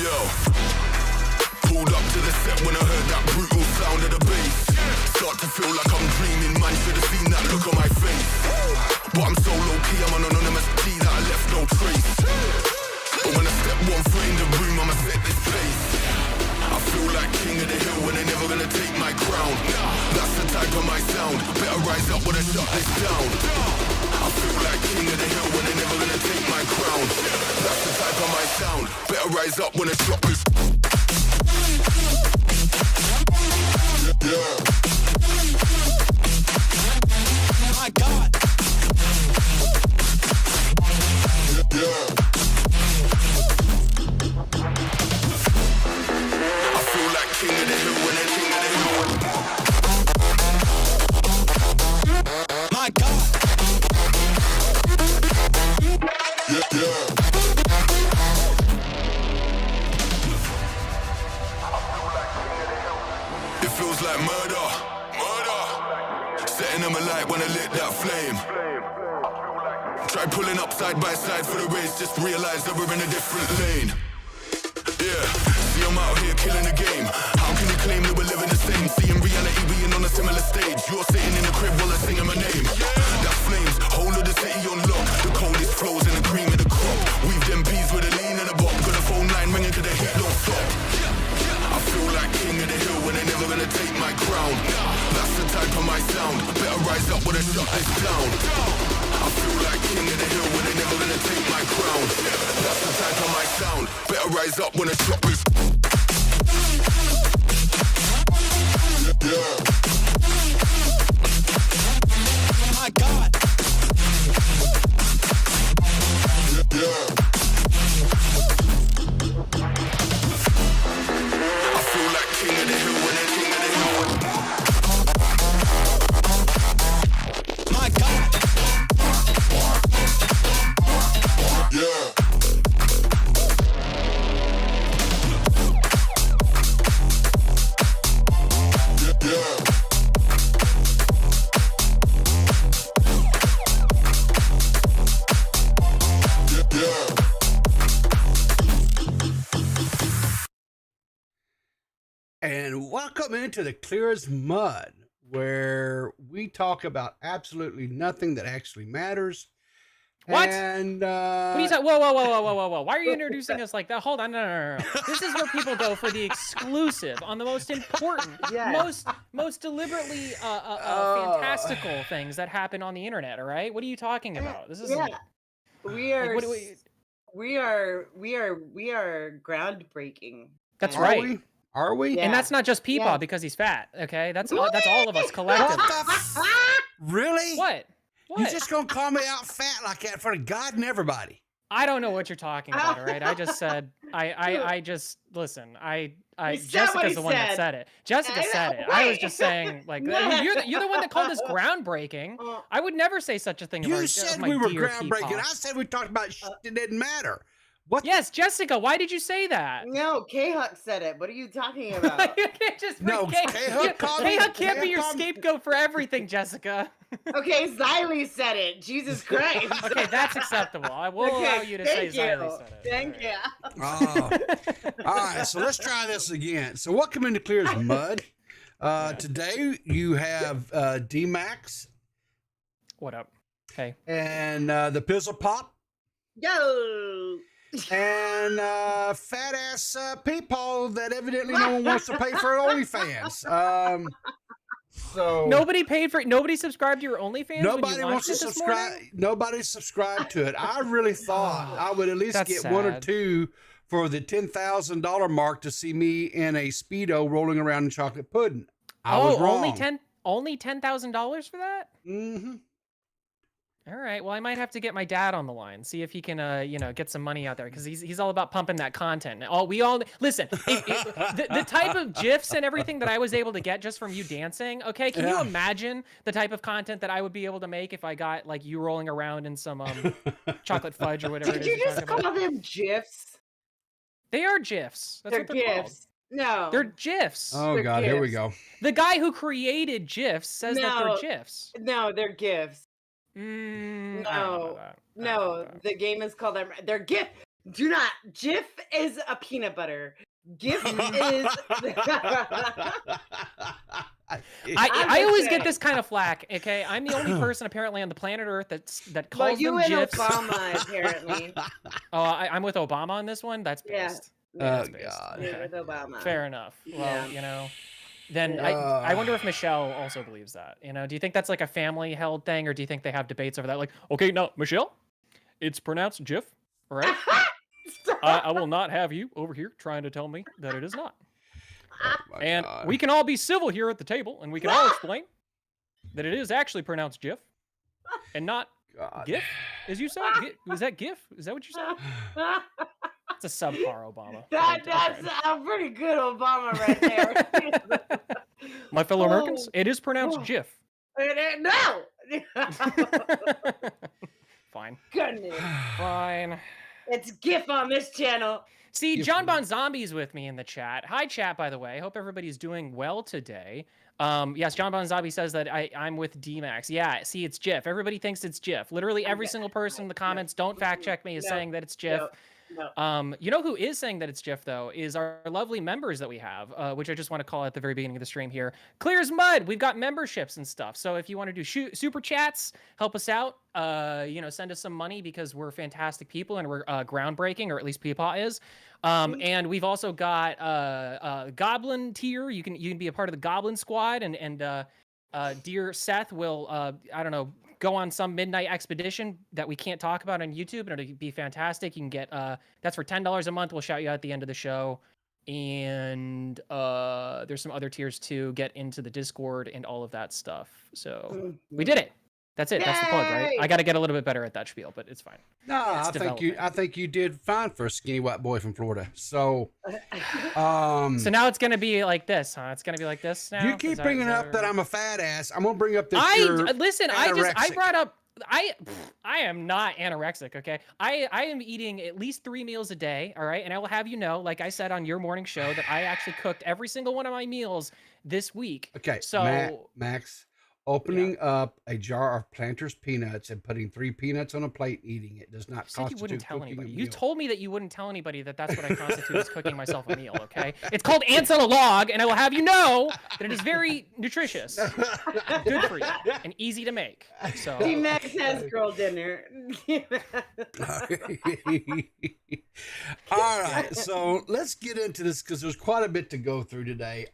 Yo, pulled up to the set when I heard that brutal sound of the bass. Start to feel like I'm dreaming, man, should have seen that look on my face. But I'm so low-key, I'm an anonymous G that I left no trace. But when I step one foot in the room, I'ma set this pace. I feel like king of the hill when they're never gonna take my crown. That's the type of my sound, better rise up when I shut this down. I feel like king of the hill when they're never gonna take my crown. That's the type of my sound, better rise up when I shut this. Yeah. My God. Yeah. I feel like king of the hill when they're king of the hill. My God. Yeah, yeah. It feels like murder, murder. Setting them alight when I lit that flame. Try pulling up side by side for the race, just realize that we're in a different lane. Yeah, see I'm out here killing the game. How can you claim that we're living the same? See in reality we ain't on a similar stage. You're sitting in the crib while I'm singing my name. That flames, whole of the city on lock. The coldest flows and the cream of the crop. Weave them bees with a lean and a bop. Got a phone line ringing to the heat don't stop. I feel like king of the hill when they're never gonna take my crown. That's the type of my sound, better rise up when I shut this down. I feel like king of the hill when they're never gonna take my crown. That's the type of my sound, better rise up when I shut this. Yeah. My God. Yeah. I feel like king of the hill when they're king of the hill. My God. Yeah. And welcome into the Clear as Mud, where we talk about absolutely nothing that actually matters. What? And What are you talking? Whoa! Why are you introducing us like that? Hold on, no. This is where people go for the exclusive on the most important, most deliberately fantastical things that happen on the internet. All right, what are you talking about? This is we are like, we are groundbreaking. That's are right. we? Are we? Yeah. And that's not just Peepaw Yeah. because he's fat. Okay, that's all of us collectively. Really? What? You just gonna call me out fat like that for God and everybody? I don't know what you're talking about, all right? I just said, listen, Jessica's the one that said it. Jessica said it. I was just saying, like, you're the one that called us groundbreaking. I would never say such a thing. You said we were groundbreaking. I said we talked about shit that didn't matter. What? Yes, Jessica, why did you say that? No, K-Huck said it. What are you talking about? You can't just No, K-Huck can't be your scapegoat for everything, Jessica. Okay, Xylee said it. Jesus Christ. Okay, that's acceptable. I will allow you to say Xylee said it. Thank you. Oh. All right, so let's try this again. So welcome into Clear as Mud. Today you have D.max. What up? Hey. And the Pizzle Pop. Yo. And fat ass Peepaw that evidently no one wants to pay for OnlyFans. So nobody subscribed to your OnlyFans. Nobody wants to subscribe. Nobody subscribed to it. I really thought I would at least get one or two for the $10,000 mark to see me in a Speedo rolling around in chocolate pudding. I was wrong. Only $10,000 for that? Mm-hmm. All right. Well, I might have to get my dad on the line, see if he can, get some money out there, because he's all about pumping that content. Listen. The type of gifs and everything that I was able to get just from you dancing. Okay, can you imagine the type of content that I would be able to make if I got like you rolling around in some chocolate fudge or whatever? Did you just call them gifs? They are gifs. That's they're what they're gifs. called. No, they're GIFs. Oh They're God, here we GIFs. go. The guy who created GIFs says that No. they're GIFs. No, they're gifs. I don't know No, that. no, the game is called they're gift. Do not. Jif is a peanut butter. GIF is. I always get this kind of flack. Okay, I'm the only person apparently on the planet Earth that calls them GIFs. Obama apparently. Oh, I'm with Obama on this one. That's based. Yeah. Oh God. Okay. With Obama. Fair enough. Well, Yeah. Then I wonder if Michelle also believes that. Do you think that's like a family held thing, or do you think they have debates over that? Like, okay, no, Michelle, it's pronounced GIF, all right? I will not have you over here trying to tell me that it is not. Oh and God. we can all be civil here at the table, and we can all explain that it is actually pronounced GIF and not GIF, as you said. Was that GIF? Is that what you said? It's a subpar Obama. That's a pretty good Obama right there. My fellow Americans, it is pronounced GIF. No. Fine. Goodness. Fine. It's GIF on this channel. See, John Bon Zombie's with me in the chat. Hi, chat, by the way. Hope everybody's doing well today. Yes, John Bon Zombie says that I'm with D.Max. Yeah, see, it's GIF. Everybody thinks it's GIF. Literally every single person in the comments, don't fact check me, is saying that it's GIF. No. You know who is saying that it's GIF, though, is our lovely members that we have, which I just want to call at the very beginning of the stream here. Clear as mud. We've got memberships and stuff. So if you want to do super chats, help us out, send us some money because we're fantastic people and we're groundbreaking, or at least Peepaw is. And we've also got Goblin tier. You can be a part of the Goblin squad, and dear Seth will, I don't know, go on some midnight expedition that we can't talk about on YouTube, and it'll be fantastic. You can get that's for $10 a month. We'll shout you out at the end of the show. And there's some other tiers too. Get into the Discord and all of that stuff. So we did it. That's it. Yay! That's the plug, right? I got to get a little bit better at that spiel, but it's fine. No, I think you did fine for a skinny white boy from Florida. So, so now it's gonna be like this, huh? It's gonna be like this now. You keep bringing up that I'm a fat ass. I'm gonna bring up that listen. I brought up. I am not anorexic. Okay, I am eating at least 3 meals a day. All right, and I will have you know, like I said on your morning show, that I actually cooked every single one of my meals this week. Okay, so Max. Opening up a jar of Planters peanuts and putting 3 peanuts on a plate and eating it does not constitute you wouldn't tell anybody. You told me that you wouldn't tell anybody that that's what I constitute as cooking myself a meal, okay? It's called ants on a log, and I will have you know that it is very nutritious, good for you, and easy to make. So D.Max has girl dinner. All right, so let's get into this because there's quite a bit to go through today.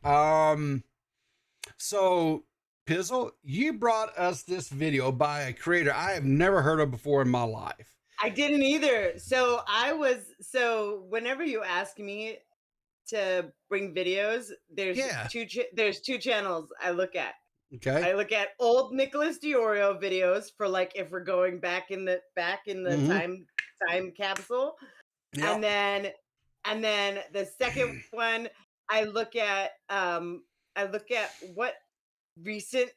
So Pizzle, you brought us this video by a creator I have never heard of before in my life. I didn't either. So whenever you ask me to bring videos, there's two channels I look at. Okay. I look at old Nicholas DiOrio videos for like if we're going back in the time capsule. Yep. And then the second one I look at what recent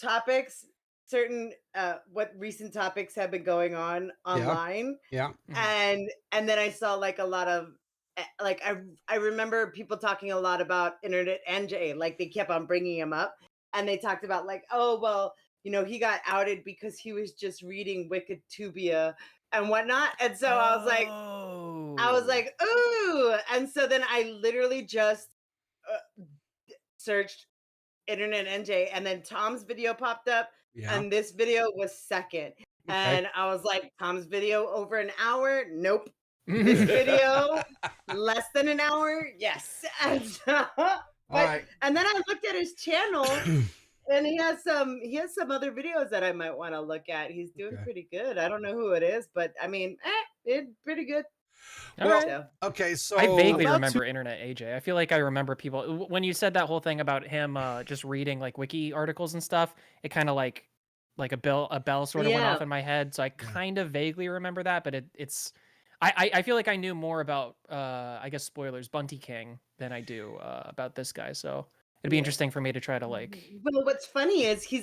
topics what recent topics have been going on online. Yeah. And then I saw like a lot of like I remember people talking a lot about InternetAjay, like they kept on bringing him up, and they talked about like, oh well, he got outed because he was just reading Wikitubia and whatnot. And so I was like ooh, and so then I literally just searched InternetAjay, and then Tom's video popped up, and this video was second. And I was like, Tom's video over an hour? Nope. This video less than an hour? Yes. And then I looked at his channel, and he has some other videos that I might want to look at. He's doing pretty good. I don't know who it is, but I mean, it's pretty good. Well, okay, so I vaguely remember InternetAjay. I feel like I remember people when you said that whole thing about him just reading like wiki articles and stuff. It kind of like a bell sort of went off in my head. So I kind of vaguely remember that, but it's I feel like I knew more about I guess spoilers Bunty King than I do about this guy. So it'd be interesting for me to try to like. Well, what's funny is he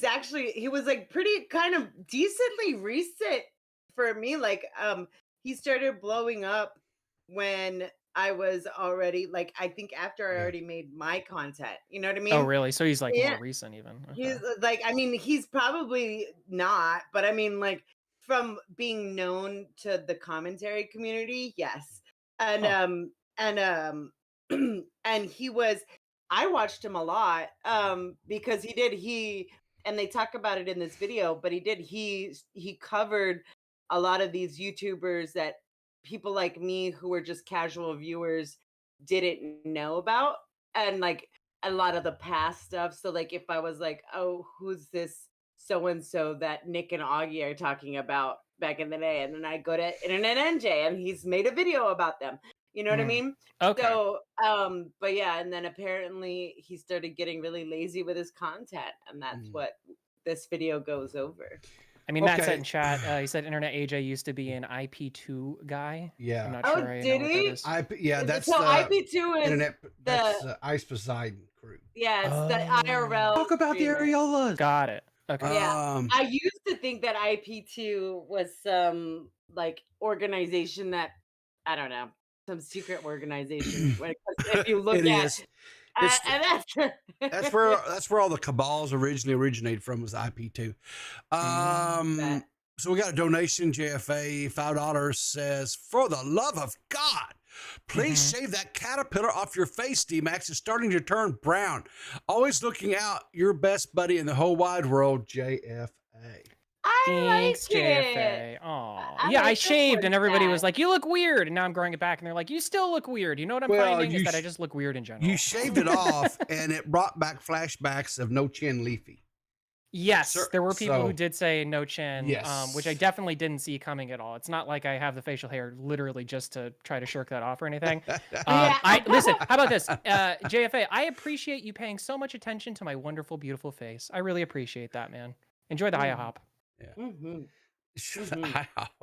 was like pretty kind of decently recent for me. Like he started blowing up when I was already like, I think after I already made my content, you know what I mean? Oh, really? So he's like more recent even. Okay. He's like, I mean, he's probably not, but I mean, like, from being known to the commentary community, yes. And and he was, I watched him a lot because and they talk about it in this video, but he covered a lot of these YouTubers that people like me who were just casual viewers didn't know about, and like a lot of the past stuff. So like if I was like, oh, who's this so and so that Nick and Augie are talking about back in the day, and then I go to InternetAjay and he's made a video about them. You know what I mean? Okay. So, but yeah, and then apparently he started getting really lazy with his content, and that's what this video goes over. I mean, Matt said in chat, he said InternetAjay used to be an IP2 guy. Yeah. I'm not sure I know what that is. Yeah, that's so the IP2 is internet. That's the Ice Poseidon crew. Yeah, it's the IRL. Talk about the areolas. Got it. Okay. Yeah, I used to think that IP2 was some like organization that, I don't know, some secret organization. If you look that's where all the cabals originally originated from, was IP2. So we got a donation. JFA $5 says, for the love of God, please shave that caterpillar off your face. D.Max is starting to turn brown. Always looking out. Your best buddy in the whole wide world, JFA. Thanks, JFA. Aw. Yeah, I shaved and everybody was like, you look weird. And now I'm growing it back and they're like, you still look weird. You know what I'm finding is that I just look weird in general. You shaved it off and it brought back flashbacks of No Chin Leafy. Yes, there were people who did say no chin, yes. Which I definitely didn't see coming at all. It's not like I have the facial hair literally just to try to shirk that off or anything. Listen, how about this? JFA, I appreciate you paying so much attention to my wonderful, beautiful face. I really appreciate that, man. Enjoy the hop. Yeah.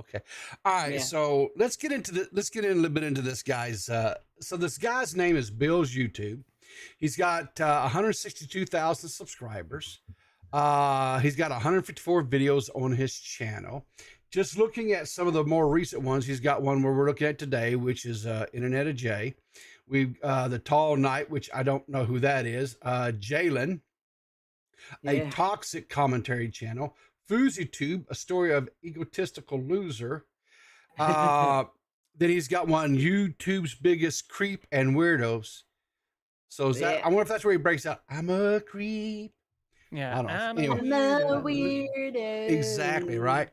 Okay. All right. So let's get in a little bit into this guy's. So this guy's name is Bill's YouTube. He's got 162,000 subscribers. He's got 154 videos on his channel. Just looking at some of the more recent ones, he's got one where we're looking at today, which is InternetAjay. We've the Tall Knight, which I don't know who that is. Jalen, a toxic commentary channel. FoozieTube, a story of egotistical loser. Then he's got one, YouTube's biggest creep and weirdos. So is that? I wonder if that's where he breaks out. I'm a creep. Yeah, I'm a weirdo. Exactly right.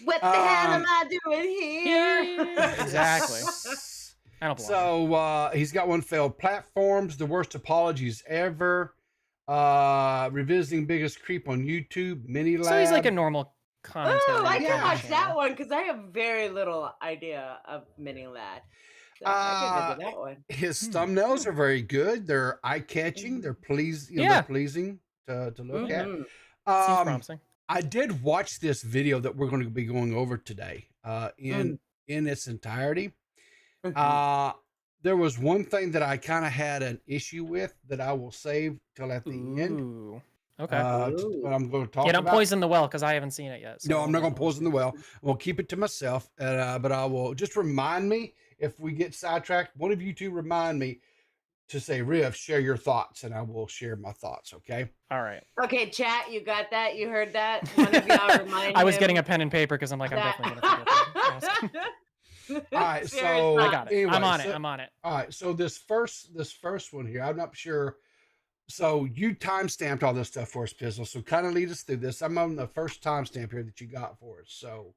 What the hell am I doing here? Exactly. I don't belong. So he's got one, failed platforms, the worst apologies ever. Revisiting biggest creep on YouTube, mini lab. So he's like a normal content. Oh, I can watch that one because I have very little idea of mini lad. So I can visit that one. His thumbnails are very good. They're eye-catching. They're they're pleasing to look at. Seems promising. I did watch this video that we're going to be going over today in its entirety. There was one thing that I kind of had an issue with that I will save till at the end. Okay. But I'm going to talk about. Don't poison the well because I haven't seen it yet. So no, I'm not going to poison the well. We'll keep it to myself. But I will just remind me if we get sidetracked. One of you two remind me to say, Riv, share your thoughts, and I will share my thoughts. Okay. All right. Okay, chat. You got that? You heard that? One of y'all remind I was getting a pen and paper because I'm like, I'm definitely going to forget that. All right, so I got it. Anyway, I'm on it. All right, so this first one here, I'm not sure. So you timestamped all this stuff for us, Pizzle. So kind of lead us through this. I'm on the first timestamp here that you got for us. So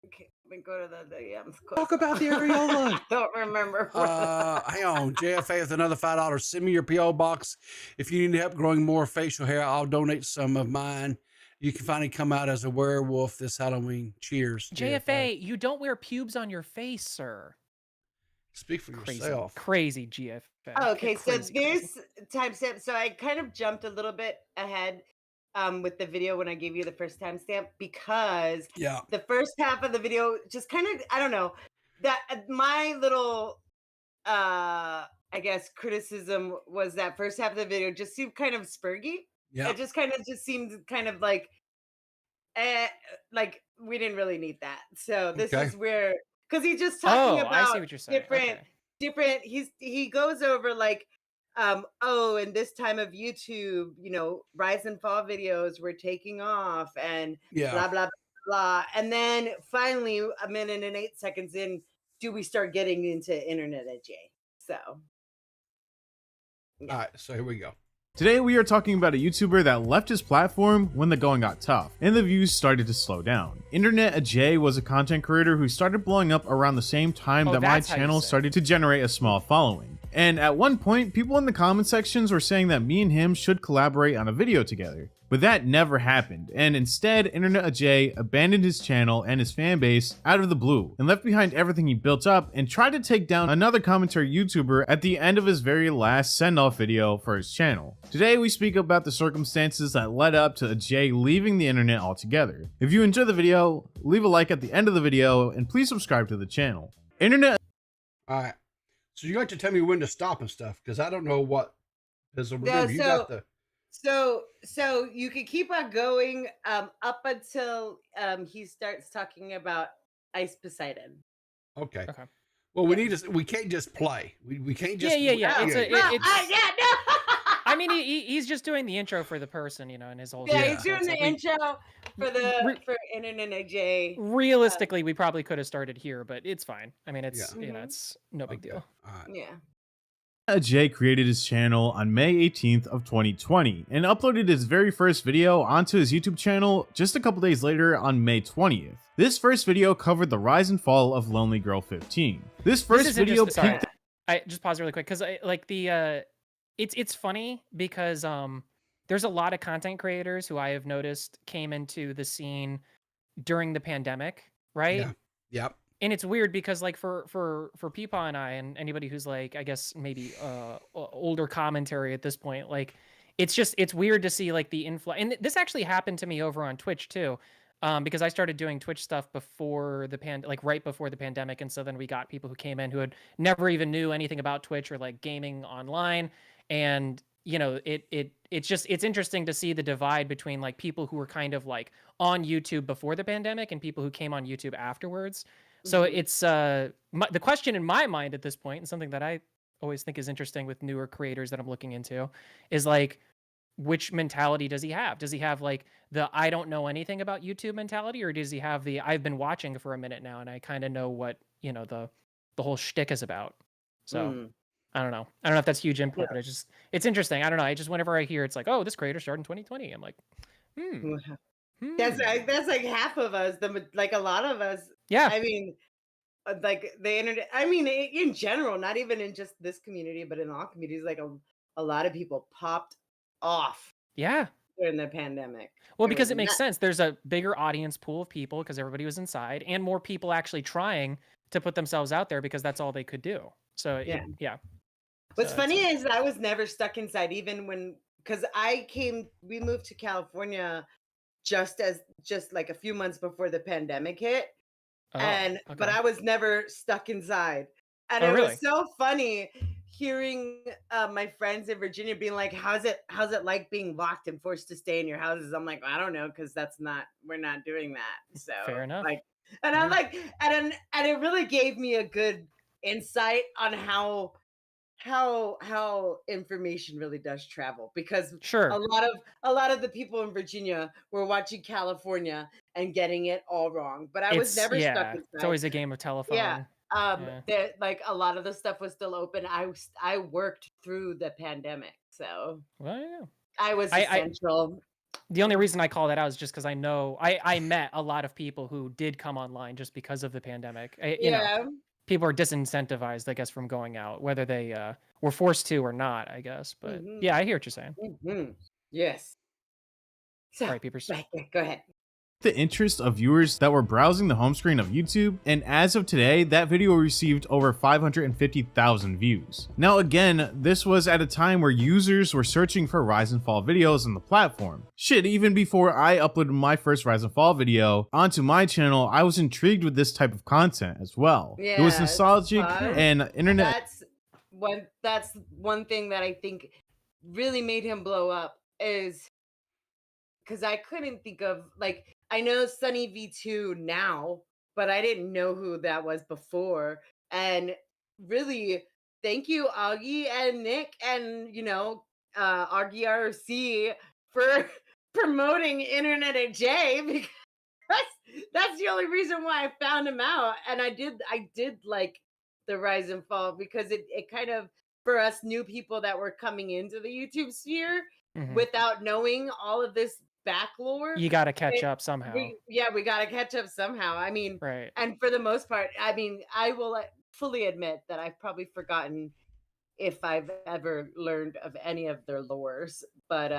okay, let me go to the DMs. Talk about the areola. I don't remember. Hang on, JFA with another $5. Send me your PO box if you need help growing more facial hair. I'll donate some of mine. You can finally come out as a werewolf this Halloween. Cheers. JFA, you don't wear pubes on your face, sir. Speak for yourself. Crazy GFA. Okay, so there's timestamp. So I kind of jumped a little bit ahead with the video when I gave you the first timestamp because the first half of the video just kind of, I don't know, that my little I guess criticism was that first half of the video just seemed kind of spurgy. Yeah. It just kind of seemed kind of like we didn't really need that. So this is where, because he's just talking about I see what you're saying. different. He goes over like, in this time of YouTube, rise and fall videos were taking off and blah blah blah. And then finally, a minute and 8 seconds in, do we start getting into InternetAjay? So, All right, so here we go. Today we are talking about a YouTuber that left his platform when the going got tough and the views started to slow down. InternetAjay was a content creator who started blowing up around the same time that my channel started to generate a small following. And at one point, people in the comment sections were saying that me and him should collaborate on a video together. But that never happened, and instead, InternetAjay abandoned his channel and his fan base out of the blue, and left behind everything he built up and tried to take down another commentary YouTuber at the end of his very last send-off video for his channel. Today, we speak about the circumstances that led up to Ajay leaving the internet altogether. If you enjoyed the video, leave a like at the end of the video, and please subscribe to the channel. All right. So you like to tell me when to stop and stuff, because I don't know what. Because remember, you got the. So you could keep on going up until he starts talking about Ice Poseidon. Okay. Well, we can't just play. We can't just. Yeah. No. I mean, he's just doing the intro for the person, and his whole. Yeah, he's doing the intro for InternetAjay. Realistically, we probably could have started here, but it's fine. I mean, it's it's no big deal. Yeah. Ajay created his channel on May 18th of 2020 and uploaded his very first video onto his YouTube channel just a couple days later on May 20th. This first video covered the rise and fall of Lonely Girl 15. This video I just pause really quick because it's funny because there's a lot of content creators who I have noticed came into the scene during the pandemic, right? Yeah. Yep. And it's weird because like for Peepaw and I and anybody who's like, I guess maybe older commentary at this point, like it's weird to see like the influx. And this actually happened to me over on Twitch too, because I started doing Twitch stuff before right before the pandemic. And so then we got people who came in who had never even knew anything about Twitch or like gaming online. And it's interesting to see the divide between like people who were kind of like on YouTube before the pandemic and people who came on YouTube afterwards. So it's the question in my mind at this point, and something that I always think is interesting with newer creators that I'm looking into, is like, which mentality does he have? Does he have like the I don't know anything about YouTube mentality, or does he have the I've been watching for a minute now and I kind of know what the whole shtick is about? So I don't know. I don't know if that's huge input, but it's interesting. I don't know. I just whenever I hear it's like, oh, this creator started in 2020, I'm like, That's like half of us. Like a lot of us. Yeah. I mean, like the internet. I mean, in general, not even in just this community, but in all communities, like a lot of people popped off. Yeah. During the pandemic. Well, because it makes sense. There's a bigger audience pool of people because everybody was inside, and more people actually trying to put themselves out there because that's all they could do. So yeah. What's funny is I was never stuck inside, even because we moved to California just like a few months before the pandemic hit. But I was never stuck inside. And it was so funny hearing my friends in Virginia being like, how's it like being locked and forced to stay in your houses? I'm like, I don't know, because we're not doing that. So fair enough. And I'm like, and it really gave me a good insight on how information really does travel, because a lot of the people in Virginia were watching California and getting it all wrong. But I was never stuck inside. It's always a game of telephone. Yeah. Like a lot of the stuff was still open. I worked through the pandemic, so I was essential. The only reason I call that out is just because I know I met a lot of people who did come online just because of the pandemic. You know, people are disincentivized, I guess, from going out, whether they were forced to or not, I guess. But yeah, I hear what you're saying. Yes. Sorry, Peepers. Go ahead. The interest of viewers that were browsing the home screen of YouTube, and as of today, that video received over 550,000 views. Now again, this was at a time where users were searching for rise and fall videos on the platform. Shit, even before I uploaded my first rise and fall video onto my channel, I was intrigued with this type of content as well. Yeah, it was nostalgic and internet. That's one thing that I think really made him blow up, is because I couldn't think of, like, I know Sunny V2 now, but I didn't know who that was before. And really, thank you, Augie and Nick and, Augie RC for promoting InternetAjay, that's the only reason why I found him out. And I did like the rise and fall because it kind of, for us new people that were coming into the YouTube sphere without knowing all of this back lore, you got to catch up somehow. We got to catch up somehow. I mean, right. And for the most part, I mean, I will fully admit that I've probably forgotten if I've ever learned of any of their lores, but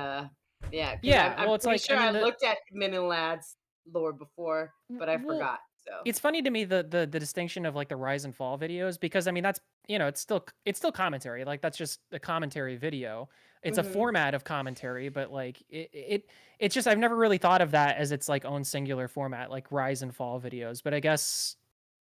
yeah, I'm well, it's pretty like sure I mean, looked at Min and Lad's lore before, but I forgot. So it's funny to me the distinction of like the rise and fall videos, because I mean that's, you know, it's still commentary, like that's just a commentary video. It's a format of commentary, but like it's just, I've never really thought of that as its like own singular format, like rise and fall videos. But I guess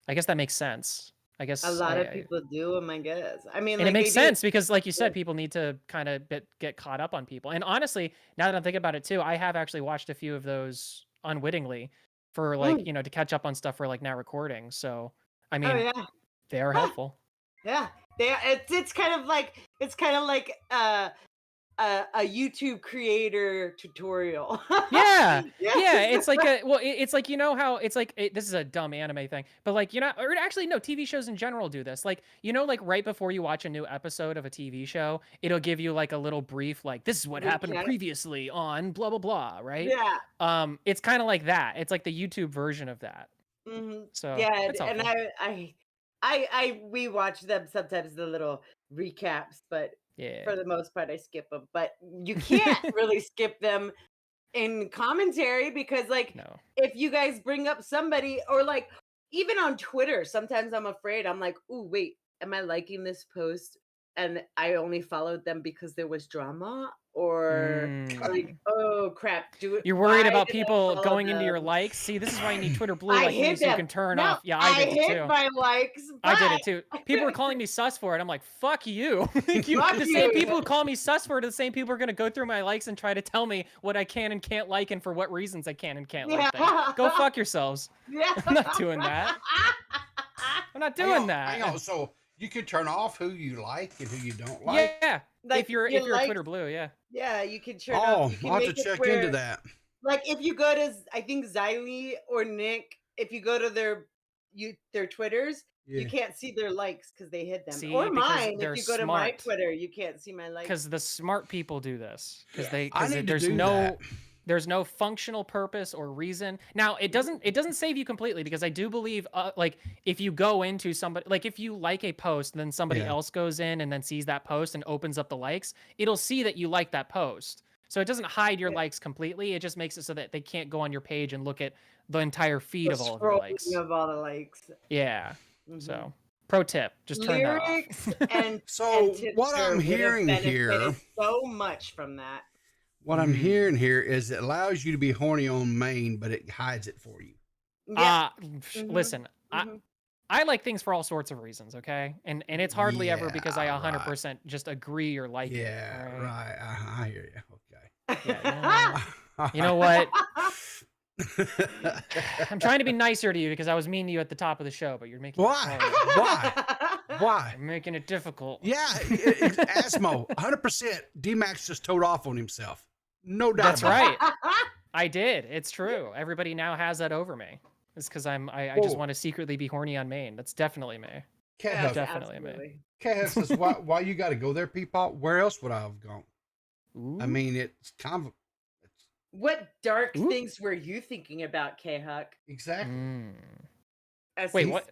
that makes sense. I guess a lot of people do them, I guess. I mean, and like, it makes sense because, like you said, people need to kind of get caught up on people. And honestly, now that I'm thinking about it too, I have actually watched a few of those unwittingly for like, you know, to catch up on stuff for like now recording. So, I mean, they are helpful. Yeah, it's kind of like a YouTube creator tutorial. Yeah. It's like it's like, you know how it's like, this is a dumb anime thing, but like, you know, or actually no, TV shows in general do this. Like, you know, like right before you watch a new episode of a TV show, it'll give you like a little brief, like this is what happened previously on blah blah blah, right? Yeah. It's kind of like that. It's like the YouTube version of that. So yeah, and we watch them sometimes, the little recaps, but for the most part I skip them. But you can't really skip them in commentary because like if you guys bring up somebody, or like even on Twitter, sometimes I'm afraid, I'm like, oh wait, am I liking this post and I only followed them because there was drama, or like, oh crap, you're worried about people going into your likes? See, this is why you need Twitter Blue, like me, so you can turn off. Yeah, I did it too. My likes. I did it too. People were calling me sus for it. I'm like, fuck you. The same people who call me sus for it are the same people who are gonna go through my likes and try to tell me what I can and can't like and for what reasons I can and can't like things. Go fuck yourselves. I'm not doing that. I'm not doing that. Hang on, so you can turn off who you like and who you don't like. Yeah, like if you're Twitter Blue, yeah, you can turn off. Oh, I'll have to check into that. Like if you go to, I think Xylee or Nick, if you go to their Twitters, you can't see their likes because they hid them. See, or mine, if you go to my smart. Twitter, you can't see my likes. Because the smart people do this. Because there's no functional purpose or reason. Now it doesn't save you completely, because I do believe like if you go into somebody, like if you like a post and then somebody else goes in and then sees that post and opens up the likes, it'll see that you like that post. So it doesn't hide your likes completely. It just makes it so that they can't go on your page and look at the entire feed of all of your likes. Of all the likes. Yeah. So pro tip, just turn that off. and so what I'm hearing here, so much from that. What I'm hearing here is it allows you to be horny on main, but it hides it for you. Listen, I like things for all sorts of reasons, okay? And it's hardly ever because I 100% just agree or like it. Yeah, right. I hear you. Okay. Yeah, you know what? I'm trying to be nicer to you because I was mean to you at the top of the show, but you're making it Why? Why? You're making it difficult. Yeah, Asmo, 100%. D.Max just told off on himself. No doubt. That's right. I did. It's true. Everybody now has that over me. It's because I just want to secretly be horny on main. That's definitely me. Definitely me. Cat says, why you got to go there, Peepop? Where else would I have gone? Ooh. I mean, it's kind of. What dark things were you thinking about, K-Huck? Exactly. Wait, what?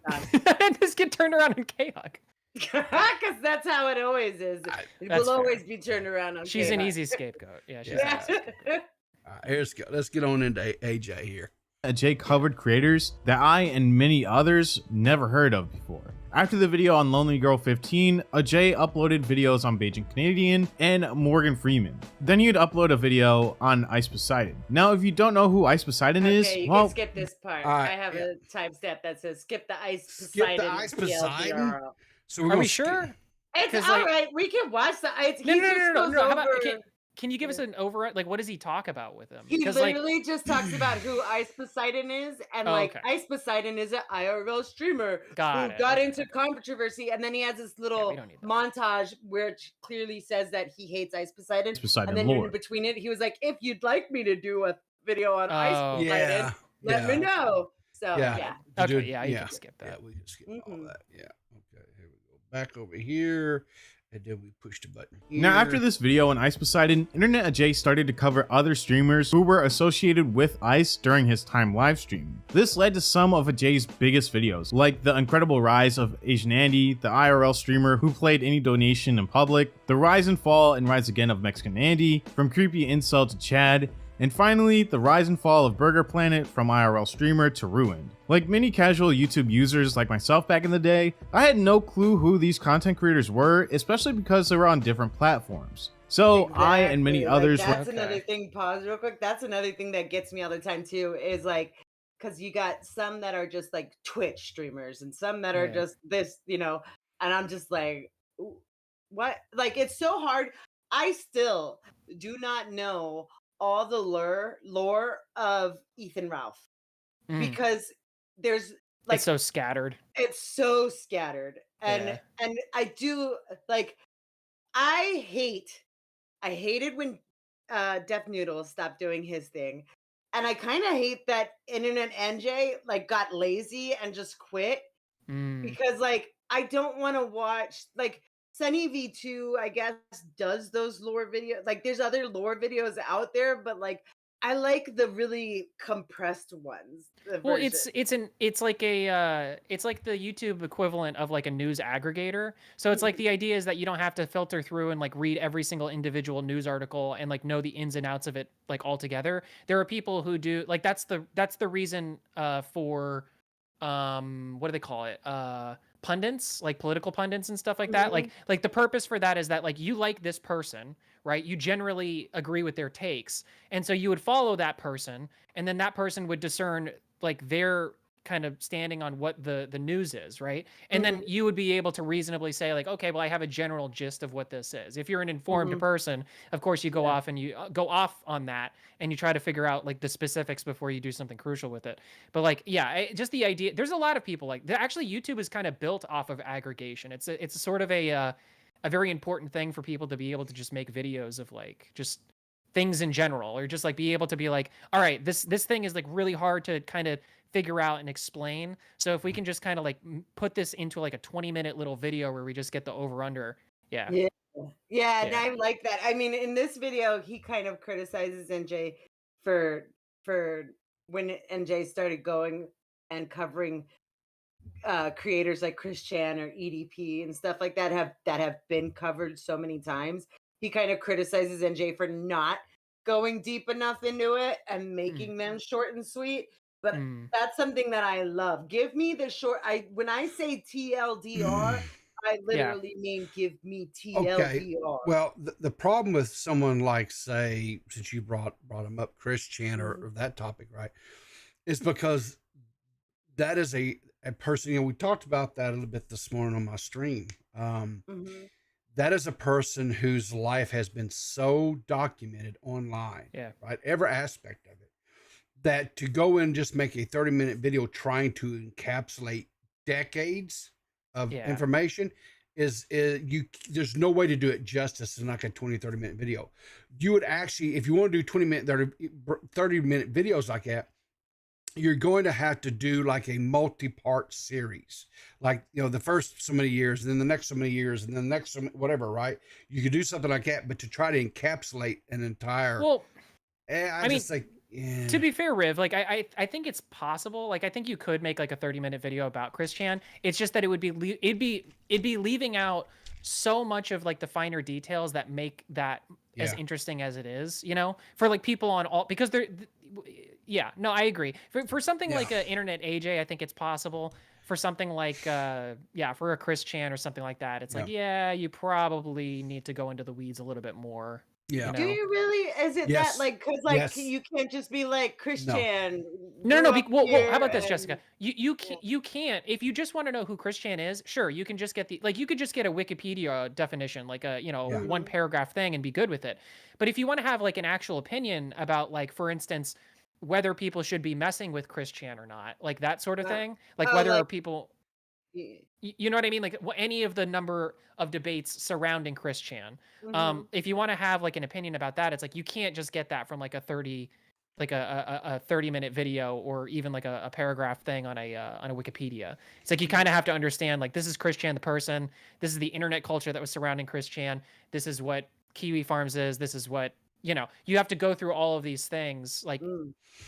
Just get turned around on K-Huck. Because that's how it always is. It will always be turned around on She's K-Huck. an easy scapegoat. Yeah, she's an easy scapegoat. All right, let's get on into AJ here. Ajay covered creators that I and many others never heard of before. After the video on Lonely Girl 15, Ajay uploaded videos on Beijing Canadian and Morgan Freeman. Then he'd upload a video on Ice Poseidon. Now, if you don't know who Ice Poseidon is, you can skip this part. I have a timestamp that says skip the Ice Poseidon. Skip the Ice Poseidon? So are we sure? It's all right. We can watch the Ice. No. How about, can you give us an over? Like, what does he talk about with him? He literally just talks about who Ice Poseidon is, and Ice Poseidon is an IRL streamer who got into controversy, and then he has this little montage which clearly says that he hates Ice Poseidon. And then in between it, he was like, "If you'd like me to do a video on Ice Poseidon, let me know. So yeah. Okay, yeah, you can skip that. Yeah, we can skip all Mhm. that. Yeah. Okay, here we go. Back over here. And then we push the button here. Now, after this video on Ice Poseidon, InternetAjay started to cover other streamers who were associated with Ice during his time live streaming. This led to some of Ajay's biggest videos, like the incredible rise of Asian Andy, the IRL streamer who played any donation in public, the rise and fall and rise again of Mexican Andy, from creepy incel to Chad, and finally, the rise and fall of Burger Planet from IRL streamer to ruined. Like many casual YouTube users like myself back in the day, I had no clue who these content creators were, especially because they were on different platforms. So I and many others. That's another thing, pause real quick. That's another thing that gets me all the time too, is like, because you got some that are just like Twitch streamers and some that are just this, and I'm just like, what? Like, it's so hard. I still do not know all the lore of Ethan Ralph because there's like, it's so scattered. It's so scattered. And I do like, I hated when Deaf Noodle stopped doing his thing. And I kind of hate that InternetAjay like got lazy and just quit because like I don't want to watch like Sunny V2, I guess, does those lore videos. Like there's other lore videos out there, but like I like the really compressed ones. Well, it's like the YouTube equivalent of like a news aggregator. So it's like the idea is that you don't have to filter through and like read every single individual news article and like know the ins and outs of it like all together. There are people who do like that's the reason for what do they call it? Pundits, like political pundits and stuff like that. Like the purpose for that is that like you like this person, right? You generally agree with their takes. And so you would follow that person, and then that person would discern like their kind of standing on what the news is, right? And then you would be able to reasonably say like, okay, well, I have a general gist of what this is. If you're an informed person, of course you go off and you go off on that and you try to figure out like the specifics before you do something crucial with it. But like, yeah, just the idea, there's a lot of people like actually YouTube is kind of built off of aggregation. It's a sort of a very important thing for people to be able to just make videos of like just things in general, or just like be able to be like, all right, this thing is like really hard to kind of figure out and explain. So if we can just kind of like put this into like a 20-minute little video where we just get the over under. Yeah. And I like that. I mean, in this video, he kind of criticizes NJ for when NJ started going and covering creators like Chris Chan or EDP and stuff like that have been covered so many times. He kind of criticizes NJ for not going deep enough into it and making them short and sweet. But that's something that I love. Give me the short. When I say TLDR, I literally mean give me TLDR. Okay. Well, the problem with someone like, say, since you brought him up, Chris Chan or that topic, right, is because that is a person. We talked about that a little bit this morning on my stream. That is a person whose life has been so documented online, right? Every aspect of it. That to go in and just make a 30-minute video trying to encapsulate decades of information is there's no way to do it justice in like a 20-30-minute video. You would actually, if you want to do 30-minute videos like that, you're going to have to do like a multi-part series, like, the first so many years, and then the next so many years, and then the next whatever, right? You could do something like that, but to try to encapsulate an entire, I mean, just like, to be fair, Riv, like I think it's possible. Like I think you could make like a 30-minute video about Chris Chan. It's just that it'd be leaving out so much of like the finer details that make that as interesting as it is, for like people on all, because they're no, I agree. For something like InternetAjay, I think it's possible. For something like for a Chris Chan or something like that, it's like you probably need to go into the weeds a little bit more. Yeah. Do you really? Is it that like, because like you can't just be like Christian? No. Well, how about this, Jessica? You can't. If you just want to know who Chris Chan is, sure, you can just get you could just get a Wikipedia definition, like a one paragraph thing, and be good with it. But if you want to have like an actual opinion about, like, for instance, whether people should be messing with Chris Chan or not, like that sort of thing, like whether people. You know what I mean? Like any of the number of debates surrounding Chris Chan. If you want to have like an opinion about that, it's like you can't just get that from like a 30 like a 30-minute video or even like a paragraph thing on a Wikipedia. It's like you kind of have to understand, like, this is Chris Chan the person, this is the internet culture that was surrounding Chris Chan, this is what Kiwi Farms is, this is what, you know, you have to go through all of these things, like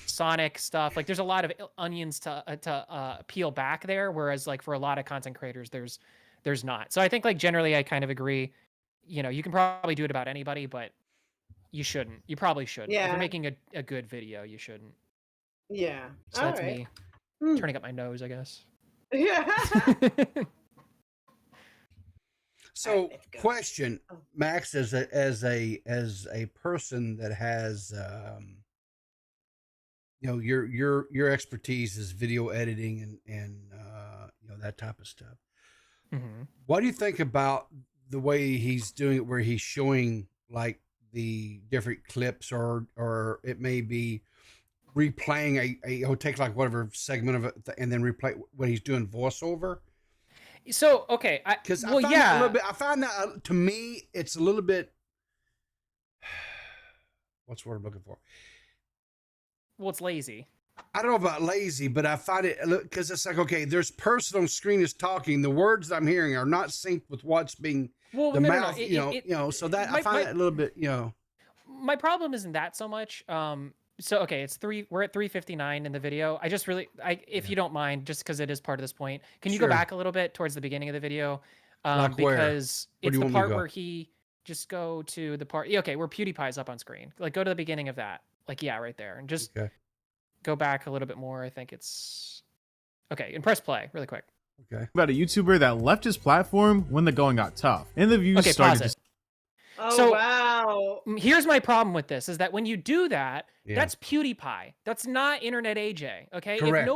Sonic stuff. Like there's a lot of onions to peel back there, whereas like for a lot of content creators there's not. So I think like generally I kind of agree. You know, you can probably do it about anybody, but you shouldn't. You probably shouldn't. If you're making a good video, you shouldn't. Yeah. So that's me turning up my nose, I guess. Yeah. So, question, Max, as a person that has, you know, your expertise is video editing and you know, that type of stuff. What do you think about the way he's doing it, where he's showing like the different clips, or it may be replaying he'll take like whatever segment of it and then replay when he's doing voiceover? So okay, because I found that to me it's a little bit, what's the word I'm looking for? Well, it's lazy. I don't know about lazy, but I find it, because it's like, okay, there's person on screen is talking, the words I'm hearing are not synced with what's being mouth. You know, so that I find that a little bit, you know. My problem isn't that so much. So okay, we're at 3:59 in the video. I just really, if you don't mind, just because it is part of this point, can you go back a little bit towards the beginning of the video? Because it's the part where he just go to the part. Okay, where PewDiePie's up on screen. Like go to the beginning of that. Like right there, and just go back a little bit more. I think it's okay, and press play really quick. Okay. About a YouTuber that left his platform when the going got tough, and the views started to. Oh, wow. Here's my problem with this is that when you do that, that's PewDiePie. That's not InternetAjay. Okay. Correct.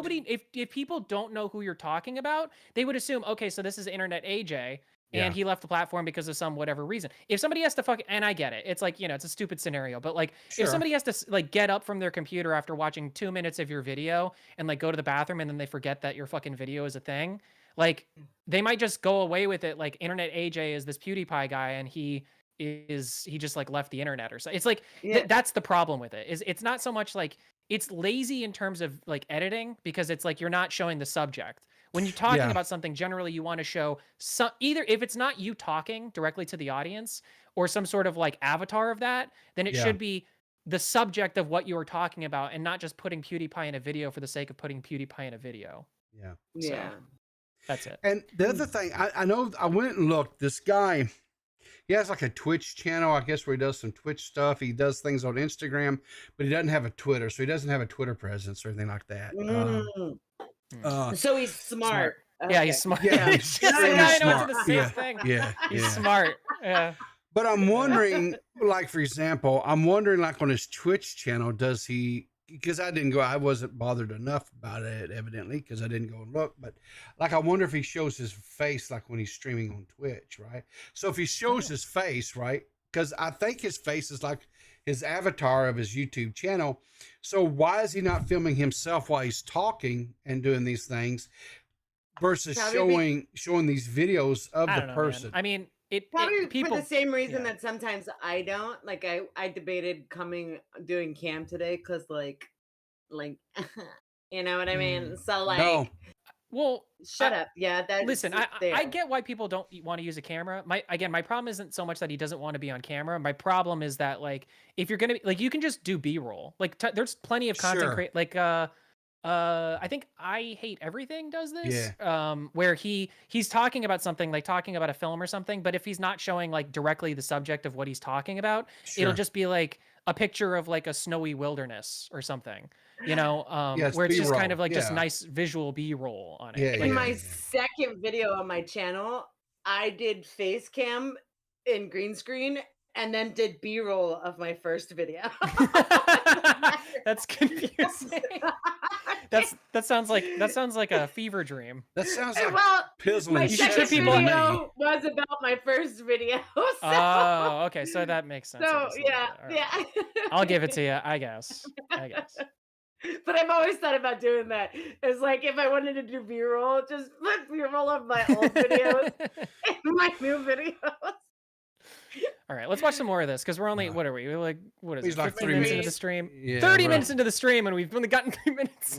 If people don't know who you're talking about, they would assume, okay, so this is InternetAjay and he left the platform because of some whatever reason. If somebody has to and I get it. It's like, you know, it's a stupid scenario, but like if somebody has to like get up from their computer after watching 2 minutes of your video and like go to the bathroom and then they forget that your fucking video is a thing, like they might just go away with it. Like InternetAjay is this PewDiePie guy and he just like left the internet or so. It's like that's the problem with it. It's not so much like it's lazy in terms of like editing, because it's like you're not showing the subject. When you're talking about something, generally you want to show either if it's not you talking directly to the audience or some sort of like avatar of that, then it should be the subject of what you were talking about and not just putting PewDiePie in a video for the sake of putting PewDiePie in a video. So, that's it. And the other thing, I know I went and looked, this guy, he has like a Twitch channel, I guess, where he does some Twitch stuff. He does things on Instagram, but he doesn't have a Twitter, so he doesn't have a Twitter presence or anything like that. So he's smart. Okay. Yeah, he's smart. Yeah, he's smart. The same thing. He's smart. Yeah. But I'm wondering, like, for example, I'm wondering, like, on his Twitch channel, does he, because I wasn't bothered enough about it, evidently, because I didn't go and look, but like, I wonder if he shows his face, like when he's streaming on Twitch, right? So if he shows his face, right? Because I think his face is like his avatar of his YouTube channel. So why is he not filming himself while he's talking and doing these things versus showing these videos of the person? Man. I mean, people for the same reason that sometimes I don't. Like I debated doing cam today because like you know what I mean? So like well, shut up. Yeah, listen, I get why people don't want to use a camera. My problem isn't so much that he doesn't want to be on camera. My problem is that like if you're gonna like you can just do B-roll. Like there's plenty of content like I think I Hate Everything does this. Where he's talking about something, like talking about a film or something, but if he's not showing like directly the subject of what he's talking about, it'll just be like a picture of like a snowy wilderness or something, you know, where it's just kind of like just nice visual B-roll on it. In my second video on my channel, I did face cam in green screen and then did B-roll of my first video. That's confusing. That sounds like a fever dream. That sounds like my second video was about my first video. So. Oh, okay, so that makes sense. So yeah. I'll give it to you, I guess. But I've always thought about doing that. It's like if I wanted to do B-roll, just put B-roll of my old videos and my new videos. All right, let's watch some more of this because we're only what are we? We're like what is He's it? like 15 3 minutes into minutes. the stream. Yeah, 30 right. minutes into the stream, and we've only gotten 3 minutes.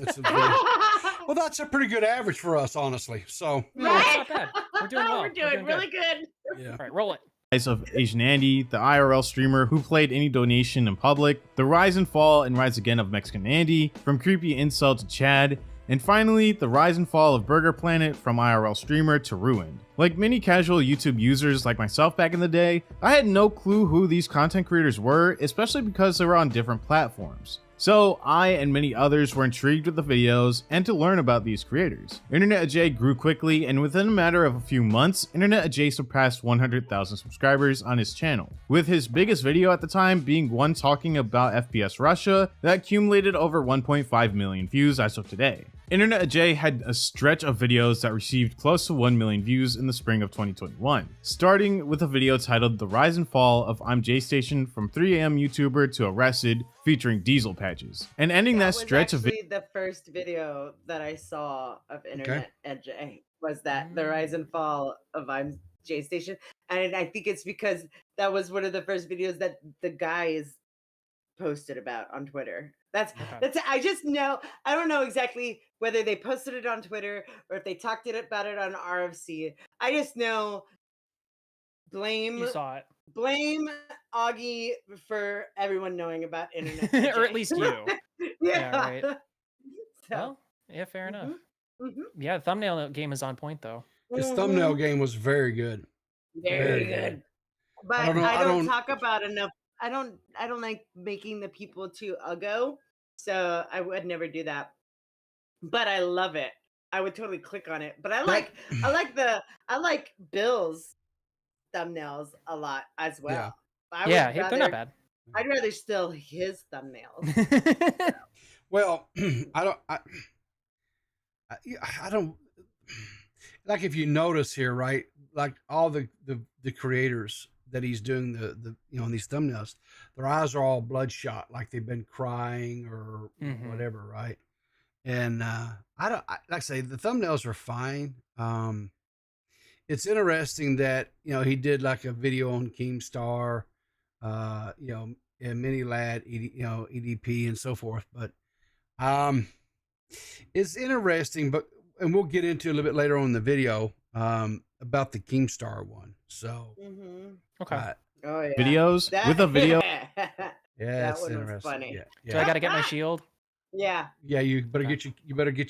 Well, that's a pretty good average for us, honestly. So That's not bad. We're doing well. We're doing really good. yeah. All right, roll it. Rise of Asian Andy, the IRL streamer who played any donation in public, the rise and fall and rise again of Mexican Andy, from creepy incel to Chad, and finally, the rise and fall of Burger Planet from IRL streamer to ruined. Like many casual YouTube users like myself back in the day, I had no clue who these content creators were, especially because they were on different platforms. So I and many others were intrigued with the videos and to learn about these creators. InternetAjay grew quickly, and within a matter of a few months, InternetAjay surpassed 100,000 subscribers on his channel, with his biggest video at the time being one talking about FPS Russia that accumulated over 1.5 million views as of today. InternetAjay had a stretch of videos that received close to 1 million views in the spring of 2021, starting with a video titled The Rise and Fall of I'm J-Station from 3 AM YouTuber to Arrested, featuring diesel patches, and ending that stretch of the first video that I saw of InternetAjay was that the rise and fall of I'm J-Station, and I think it's because that was one of the first videos that the guys posted about on Twitter. That's I just know, I don't know exactly whether they posted it on Twitter or if they talked about it on RFC. I just know You saw it. blame Augie for everyone knowing about internet. Or at least you. Yeah. Right. Well, yeah, fair enough. Yeah, the thumbnail game is on point though. His thumbnail game was very good. Very good. But I don't talk about enough. I don't like making the people too uggo, so I would never do that. But I love it. I would totally click on it. But I like Bill's thumbnails a lot as well. Yeah, they're not bad. I'd rather still his thumbnails. Well, I don't like, if you notice here, right? Like all the creators that he's doing the in these thumbnails, their eyes are all bloodshot, like they've been crying or whatever, right? And like I say, the thumbnails are fine. It's interesting that he did like a video on Keemstar, and Mini Lad, EDP and so forth, but it's interesting, and we'll get into a little bit later on in the video about the Keemstar one. So okay. Videos with a video. Yeah, that it's one was interesting. funny. Yeah. So I got to get my shield. Yeah. Yeah, you better get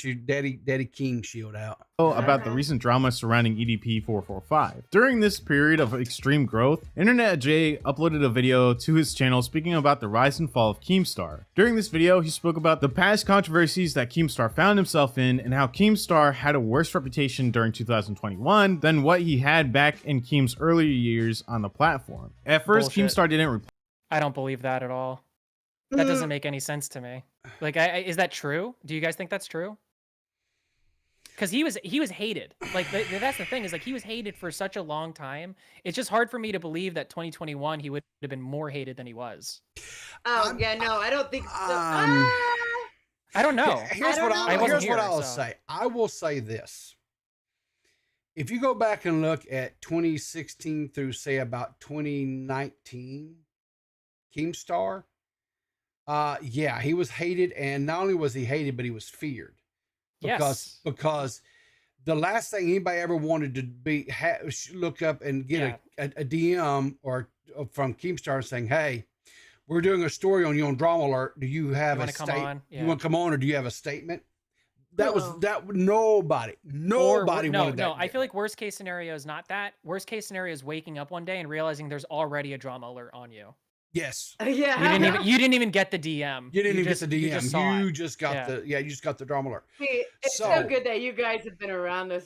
your Daddy King shield out. About the recent drama surrounding EDP 445. During this period of extreme growth, InternetAjay uploaded a video to his channel speaking about the rise and fall of Keemstar. During this video, he spoke about the past controversies that Keemstar found himself in and how Keemstar had a worse reputation during 2021 than what he had back in Keem's earlier years on the platform. At first, Keemstar didn't reply. I don't believe that at all. That doesn't make any sense to me. Like, is that true? Do you guys think that's true? Because he was hated. Like, that's the thing, is like he was hated for such a long time. It's just hard for me to believe that 2021 he would have been more hated than he was. Oh yeah, no, I don't think so. I don't know. Here's what I'll say. I will say this. If you go back and look at 2016 through say about 2019, Keemstar, yeah, he was hated, and not only was he hated, but he was feared. Because the last thing anybody ever wanted to be look up and get a DM or from Keemstar saying, "Hey, we're doing a story on you on Drama Alert. Do you have a statement? You want to come on, or do you have a statement?" That was nobody wanted that. No, I feel like worst case scenario is not that. Worst case scenario is waking up one day and realizing there's already a Drama Alert on you. Yes. Yeah. You didn't even get the DM. You didn't even get the DM. You just got the Drama Alert. See, it's so good that you guys have been around this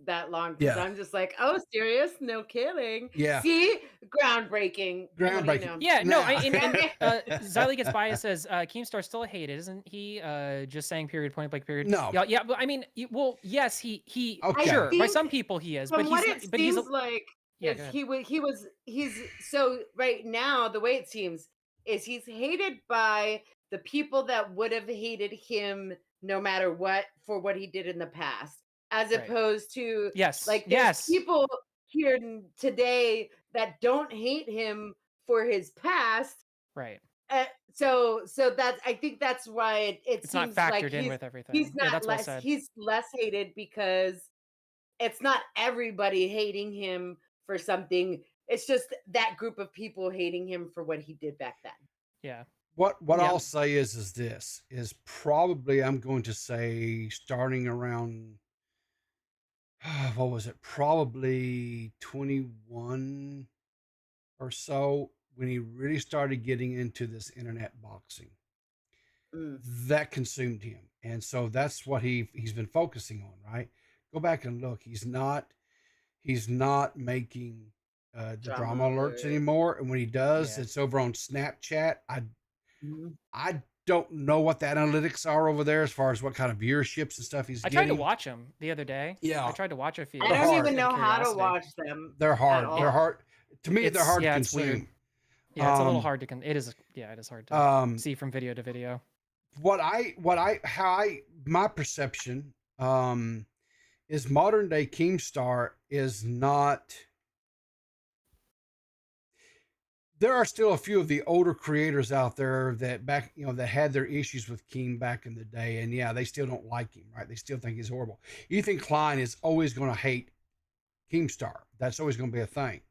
that long, because I'm just like, oh, serious? No kidding. Yeah. See, groundbreaking. Yeah. No. Xylee Gets Biased says Keemstar's still hated, isn't he? Just saying. Period. Point blank. Period. No. Yeah. But I mean, well, yes, he. Okay. Sure. By some people, he is. But he's like. He's so right now, the way it seems is he's hated by the people that would have hated him no matter what for what he did in the past, as opposed to people here today that don't hate him for his past. Right. So that's, I think that's why it It's not seems like factored in with everything. he's Yeah, not that's well less said. he's less hated because it's not everybody hating him for something. It's just that group of people hating him for what he did back then. Yeah. What Yeah. I'll say is this is probably, I'm going to say, starting around what was it? Probably 21 or so, when he really started getting into this internet boxing. That consumed him. And so that's what he's been focusing on, right? Go back and look. He's not making the drama alerts anymore. And when he does, it's over on Snapchat. I don't know what the analytics are over there as far as what kind of viewerships and stuff he's getting. I tried to watch them the other day. Yeah. I tried to watch a few. I don't even know how to watch them. They're hard. They're hard. To me, they're hard to It's weird. consume. Yeah, it's a little hard to it is hard to see from video to video. My perception is modern day Keemstar is not. There are still a few of the older creators out there that that had their issues with Keem back in the day, and yeah, they still don't like him, right? They still think he's horrible. Ethan Klein is always going to hate Keemstar. That's always going to be a thing.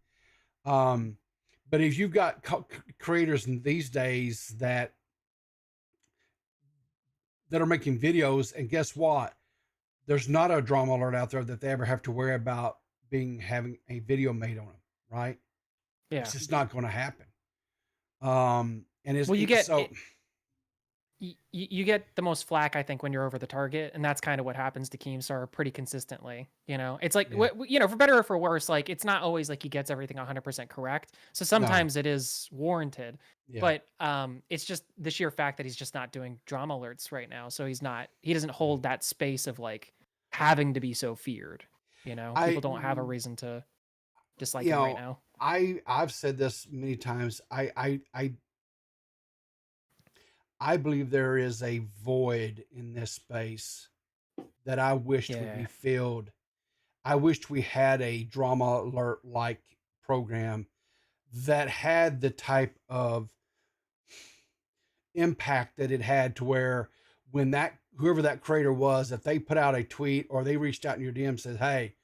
But if you've got creators in these days that are making videos, and guess what? There's not a drama alert out there that they ever have to worry about having a video made on them, right? Yeah. It's just not going to happen. And it's, well, you get the most flack, I think, when you're over the target, and that's kind of what happens to Keemstar pretty consistently. You know, it's like, for better or for worse, like it's not always like he gets everything 100% correct. So sometimes it is warranted, but it's just the sheer fact that he's just not doing drama alerts right now. So he doesn't hold that space of like having to be so feared. You know, people don't have a reason to dislike him right now. I've said this many times. I believe there is a void in this space that I wished would be filled. I wished we had a drama alert like program that had the type of impact that it had, to where when whoever that creator was, if they put out a tweet or they reached out in your DM and said, "Hey,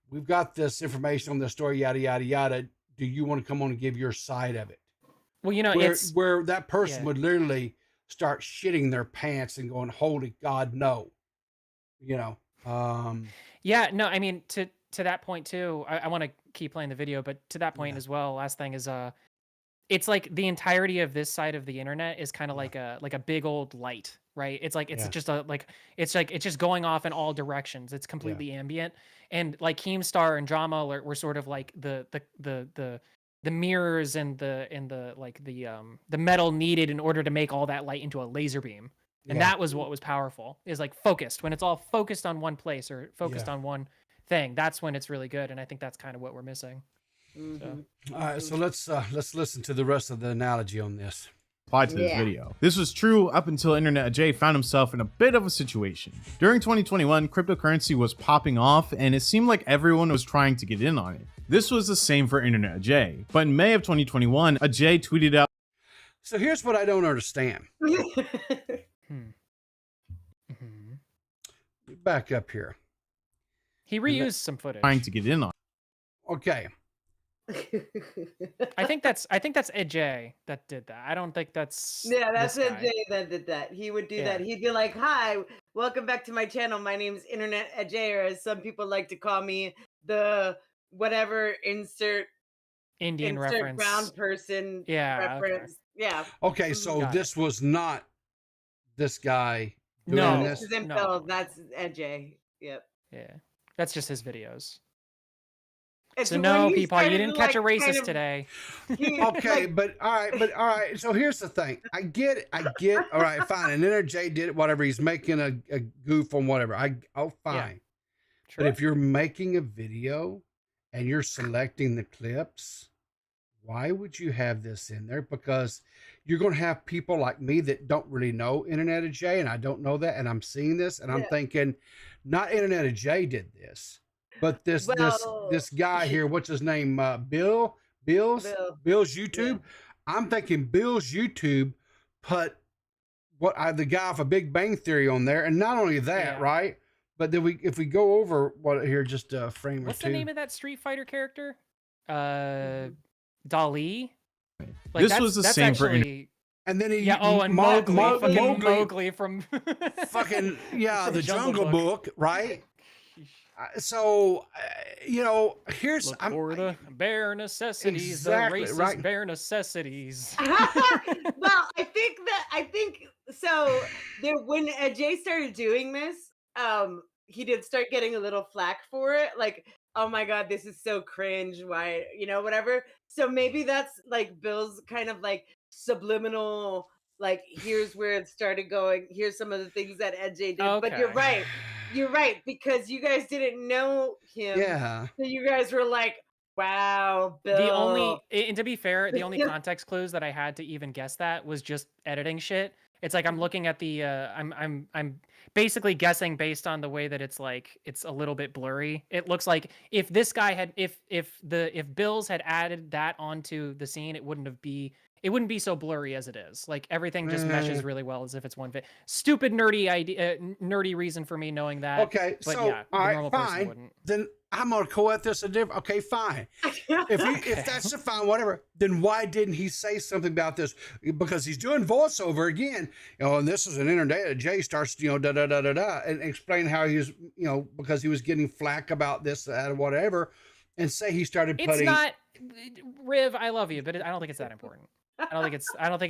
we've got this information on the story, yada, yada, yada. Do you want to come on and give your side of it?" Well, you know, where that person would literally start shitting their pants and going, "Holy God, no!" You know. Yeah, no, I mean, to that point too. I want to keep playing the video, but to that point as well. Last thing is, it's like the entirety of this side of the internet is kind of like a big old light, right? It's like it's just it's just going off in all directions. It's completely ambient, and like Keemstar and Drama Alert were sort of like the mirrors and the metal needed in order to make all that light into a laser beam. And that was what was powerful, is like focused. When it's all focused on one place or focused on one thing, that's when it's really good. And I think that's kind of what we're missing. So. All right, so let's listen to the rest of the analogy on this. Applied to this video. This was true up until InternetAjay found himself in a bit of a situation. During 2021, cryptocurrency was popping off, and it seemed like everyone was trying to get in on it. This was the same for InternetAjay, but in May of 2021, Ajay tweeted out. So here's what I don't understand. Back up here. He reused some footage. Trying to get in on. Okay. I think that's Ajay that did that. I don't think that's that's Ajay that did that. He would do that. He'd be like, "Hi, welcome back to my channel. My name's InternetAjay, or as some people like to call me, the whatever insert reference brown person reference." Okay. Yeah. Okay, so this was not this guy. No, this is Phil. That's Ajay. Yep. Yeah, that's just his videos. It's so no, people, you didn't catch a racist today. Okay, but all right. So here's the thing. I get it. All right, fine. And InternetAjay did it, whatever. He's making a goof on whatever. Fine. Yeah. Sure. But if you're making a video and you're selecting the clips, why would you have this in there? Because you're going to have people like me that don't really know InternetAjay, and I don't know that, and I'm seeing this, and I'm thinking, not InternetAjay did this, but this guy here, what's his name? Bill Bill's YouTube. I'm thinking Bill's YouTube put the guy for Big Bang Theory on there, and not only that, right? But then if we go over what here, just a frame or two. What's the name of that Street Fighter character? Dali. Like, this was the same actually, and then and Mowgli from fucking from the Jungle Book, right? So, here's for the bare necessities, the racist bare necessities. Well, I think so. When Ajay started doing this, he did start getting a little flack for it, like, oh my god, this is so cringe. Why, whatever. So maybe that's like Bill's kind of like subliminal, like, here's where it started going. Here's some of the things that Ajay did. Okay. But you're right, because you guys didn't know him. Yeah. So you guys were like, wow, Bill. And to be fair, the only context clues that I had to even guess that was just editing shit. It's like I'm looking at the I'm basically guessing based on the way that it's like it's a little bit blurry. It looks like if this guy had if Bills had added that onto the scene, it wouldn't be so blurry as it is. Like everything just meshes really well as if it's one fit. Stupid nerdy idea, nerdy reason for me knowing that. Okay, but so yeah, all the right, normal person fine. wouldn't. Then I'm gonna go at this a different. Okay, fine. If that's the fine, whatever. Then why didn't he say something about this? Because he's doing voiceover again. And this is an InternetAjay starts, da da da da da, and explain how he was, because he was getting flack about this, that, or whatever, and say he started putting. It's not, Riv. I love you, but I don't think it's that important. I don't think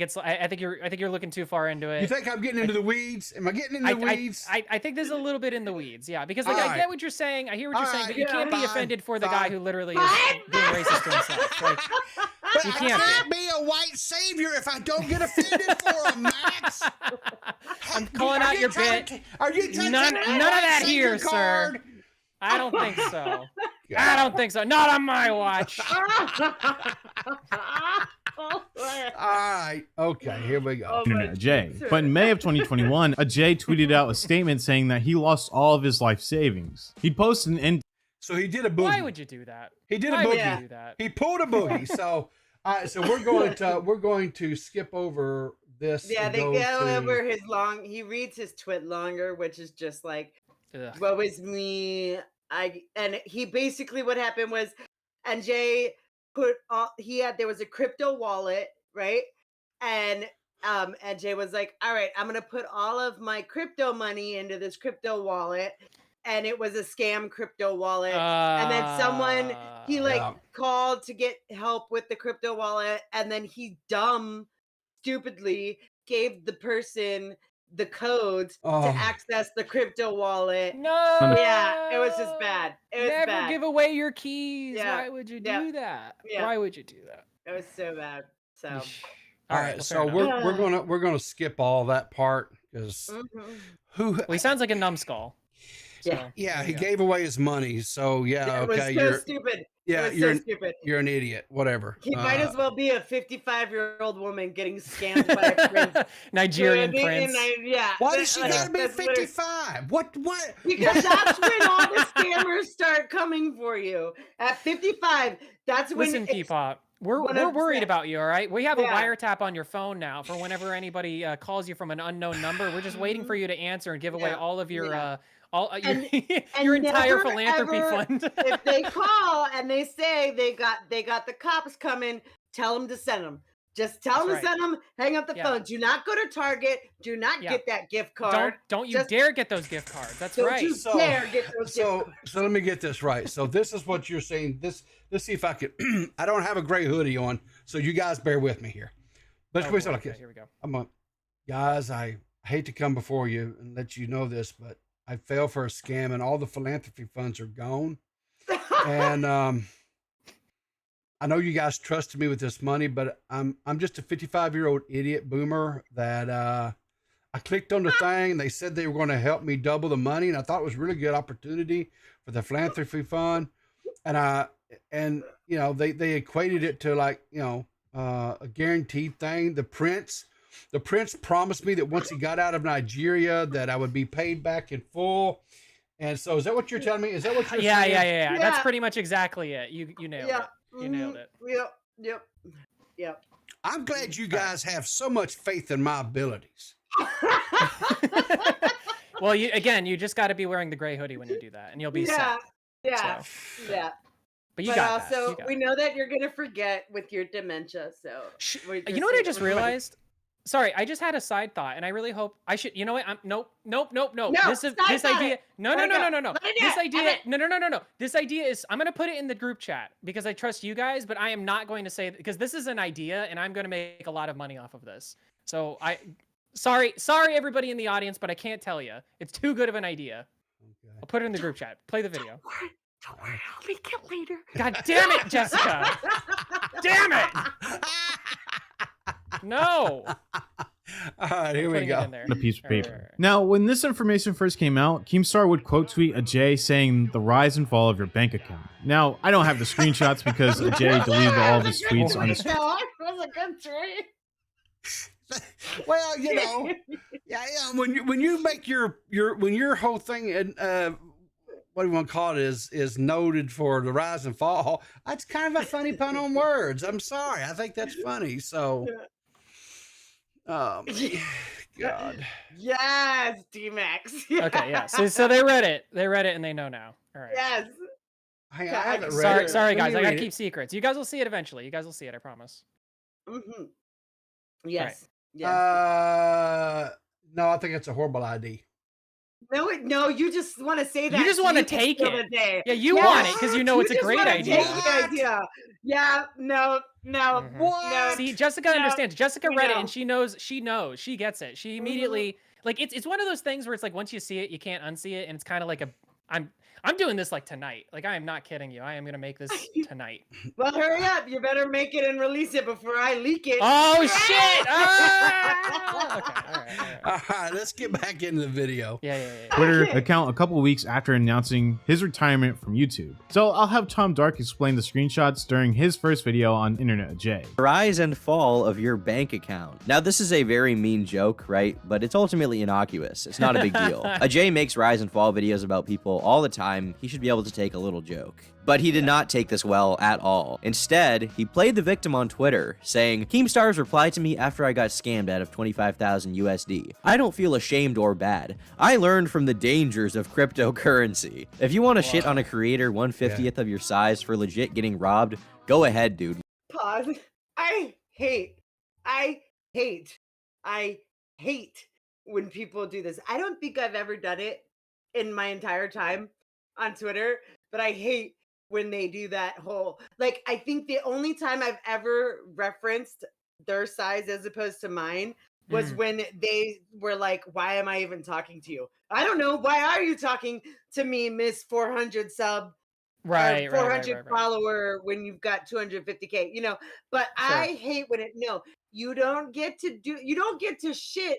it's. I think you're looking too far into it. You think I'm getting into the weeds? Am I getting into the weeds? I think there's a little bit in the weeds, yeah. Because like I get what you're saying, I hear what you're saying, but you can't be offended for the guy who literally is being racist to himself. Like, but you I can't be a white savior if I don't get offended for him, Max. I'm calling out your bit. Are you none of that here, sir? I don't think so. I don't think so. Not on my watch. All right. Okay, here we go. InternetAjay. But in May of 2021, Ajay tweeted out a statement saying that he lost all of his life savings. He'd posted an So he did a boogie. Why would you do that? He did a boogie. Would you do that? He pulled a boogie. So we're going to skip over this. Yeah, they go over his long. He reads his tweet longer, which is just like, what was me? And he basically what happened was, Ajay there was a crypto wallet, right? And Ajay was like, all right, I'm gonna put all of my crypto money into this crypto wallet. And it was a scam crypto wallet. And then someone called to get help with the crypto wallet, and then he stupidly gave the person the codes to access the crypto wallet. No. Yeah, it was just bad. It was Never bad. give away your keys. Yeah. Why would you do that? Yeah. Why would you do that? It was so bad. So all right, so we're gonna skip all that part because well, he sounds like a numbskull. So, yeah, he gave away his money. So it was so stupid. Yeah, stupid. You're an idiot. Whatever. He might as well be a 55-year-old woman getting scammed by a prince. Nigerian prince. Why does she gotta be 55? What? Because that's when all the scammers start coming for you. At 55, that's when. Listen, P-Pop. We're worried about you, all right? We have a wiretap on your phone now for whenever anybody calls you from an unknown number. We're just waiting for you to answer and give away all of your your entire philanthropy fund. If they call and they say they got the cops coming, tell them to send them. Just tell them to send them. Hang up the phone. Do not go to Target. Do not get that gift card. Don't you dare get those gift cards. That's right. Don't you dare get those gift cards. So let me get this right. So this is what you're saying. Let's see if I can. I don't have a gray hoodie on, so you guys bear with me here. Let's wait like this. Here we go. Guys, I hate to come before you and let you know this, but I fell for a scam and all the philanthropy funds are gone. And I know you guys trusted me with this money, but I'm just a 55-year-old idiot boomer that I clicked on the thing and they said they were going to help me double the money, and I thought it was a really good opportunity for the philanthropy fund. And they equated it to like, a guaranteed thing. The prince promised me that once he got out of Nigeria that I would be paid back in full. And so is that what you're telling me? Is that what you're saying? Yeah. That's pretty much exactly it. You nailed it. You nailed it. Yeah. Yep. I'm glad you guys have so much faith in my abilities. Well, you just got to be wearing the gray hoodie when you do that, and you'll be set. Yeah. So. Yeah. But But got also, that. we know that you're gonna forget with your dementia. So you know what I just realized? Sorry, I just had a side thought, and I really hope I should. You know what? Nope. This idea. No. This idea. No. This idea is. I'm gonna put it in the group chat because I trust you guys, but I am not going to say because this is an idea, and I'm gonna make a lot of money off of this. So sorry, everybody in the audience, but I can't tell you. It's too good of an idea. Okay. I'll put it in the group chat. Play the video. Don't worry, I'll make it later. God damn it, Jessica! Damn it! No. All right, here we go. A piece of paper. Now, when this information first came out, Keemstar would quote tweet Ajay saying the rise and fall of your bank account. Now, I don't have the screenshots because Ajay deleted all of his tweets on his. That was a good tweet. Well, yeah. When you make when your whole thing and what do you want to call it is noted for the rise and fall. That's kind of a funny pun on words. I'm sorry. I think that's funny. So, God. Yes, D.max. Okay, yeah. So they read it. They read it and they know now. All right. Yes. I haven't read it. Sorry, guys. I gotta keep secrets. You guys will see it eventually. You guys will see it. I promise. Mm-hmm. Yes. Right. Yes. No, I think it's a horrible idea. No, you just want to say that. You just want to take it. Yeah, you want it because you know it's a great idea. Take the idea. Yeah, no. What? See, Jessica understands. Jessica read it and she knows. She gets it. She immediately like it's one of those things where it's like once you see it, you can't unsee it, and it's kind of like I'm doing this like tonight. Like I am not kidding you. I am gonna make this tonight. Well, hurry up! You better make it and release it before I leak it. Oh shit! Ah! Okay, all right. Let's get back into the video. Yeah. Twitter account a couple weeks after announcing his retirement from YouTube. So I'll have Tom Dark explain the screenshots during his first video on InternetAjay. Rise and fall of your bank account. Now this is a very mean joke, right? But it's ultimately innocuous. It's not a big deal. Ajay makes rise and fall videos about people all the time. He should be able to take a little joke. But he did not take this well at all. Instead, he played the victim on Twitter, saying, Keemstar's replied to me after I got scammed out of 25,000 USD. I don't feel ashamed or bad. I learned from the dangers of cryptocurrency. If you want to shit on a creator 1/50th of your size for legit getting robbed, go ahead, dude. Pause. I hate when people do this. I don't think I've ever done it in my entire time on Twitter, but I hate when they do that whole, like, I think the only time I've ever referenced their size as opposed to mine was when they were like, why am I even talking to you? I don't know. Why are you talking to me, Miss 400 sub, right, 400 follower when you've got 250K, but sure. I hate when you don't get to shit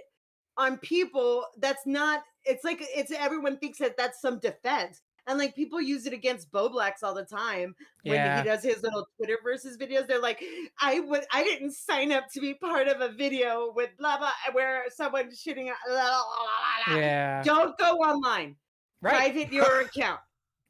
on people. That's not, it's everyone thinks that that's some defense. And like people use it against Boblax all the time when he does his little Twitter versus videos. They're like, I didn't sign up to be part of a video with blah blah where someone's shitting. Yeah. Don't go online. Right. Private your account.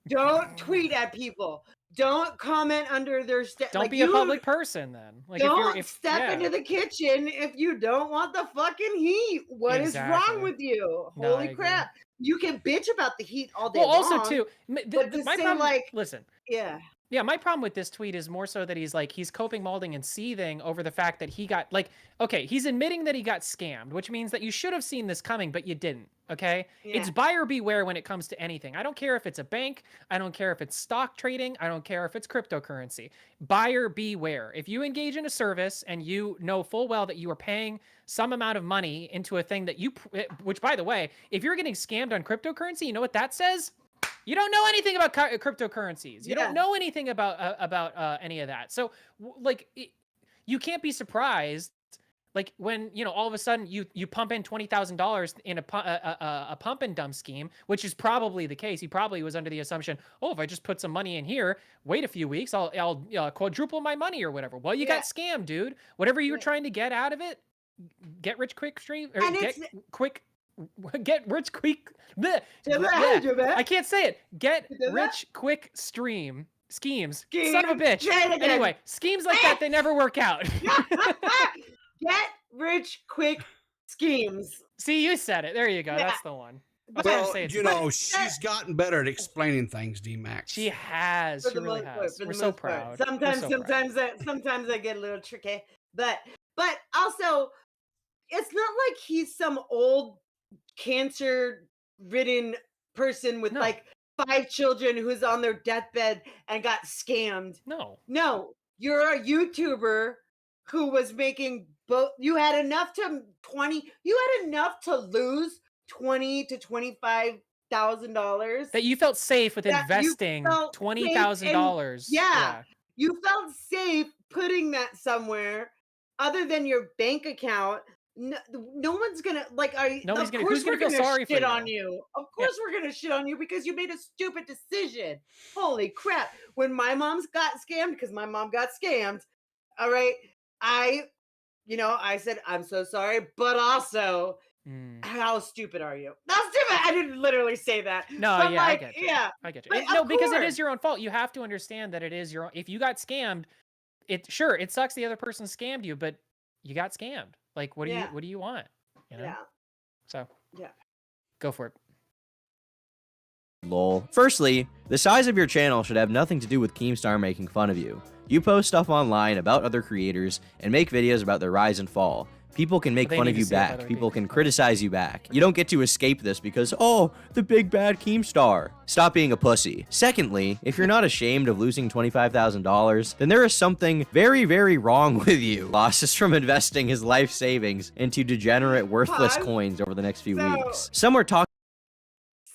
Don't tweet at people. Don't comment under their Don't be a public person then. Like don't step into the kitchen if you don't want the fucking heat. What is wrong with you? Holy crap. You can bitch about the heat all day long. Well, also too, but my problem, listen. Yeah, my problem with this tweet is more so that he's coping, molding, and seething over the fact that he got he's admitting that he got scammed, which means that you should have seen this coming, but you didn't. Okay, it's buyer beware when it comes to anything. I don't care if it's a bank, I don't care if it's stock trading, I don't care if it's cryptocurrency. Buyer beware. If you engage in a service and you know full well that you are paying some amount of money into a thing that which by the way, if you're getting scammed on cryptocurrency, you know what that says? You don't know anything about cryptocurrencies. You don't know anything about any of that. So you can't be surprised. Like when, all of a sudden you pump in $20,000 in a pump and dump scheme, which is probably the case. He probably was under the assumption, if I just put some money in here, wait a few weeks, I'll quadruple my money or whatever. Well, you got scammed, dude. Whatever you were trying to get out of it, get rich quick stream or get rich quick. I can't say it. Get rich quick stream Schemes. Son of a bitch. Say it again. Anyway, schemes like that, they never work out. Get rich quick schemes. See, you said it. There you go. Yeah. That's the one. Well, you know, she's gotten better at explaining things, D.Max. She has. She really has. We're so proud. Sometimes I get a little tricky, but also, it's not like he's some old cancer-ridden person with like 5 children who's on their deathbed and got scammed. No, you're a YouTuber who was making both. You had enough to lose $20,000 to $25,000 that you felt safe with investing $20,000. Yeah, you felt safe putting that somewhere other than your bank account. No one's gonna like. Who's gonna feel sorry for shit you? on you? Of course we're gonna shit on you because you made a stupid decision. Holy crap! When my mom's got scammed, because my mom got scammed. All right, I said I'm so sorry, but also. How stupid are you? Not stupid. I didn't literally say that. No, but yeah, I get you. Yeah, I get you. But No, because it is your own fault. You have to understand that it is your own. If you got scammed, it sucks the other person scammed you, but you got scammed. Like, what do you want? You know? Yeah. So yeah, go for it. Lol. Firstly, the size of your channel should have nothing to do with Keemstar making fun of you. You post stuff online about other creators and make videos about their rise and fall. People can make fun of you back. People can criticize you back. You don't get to escape this because, oh, the big bad Keemstar. Stop being a pussy. Secondly, if you're not ashamed of losing $25,000, then there is something very, very wrong with you. Losses from investing his life savings into degenerate, worthless coins over the next few weeks. Some are talking.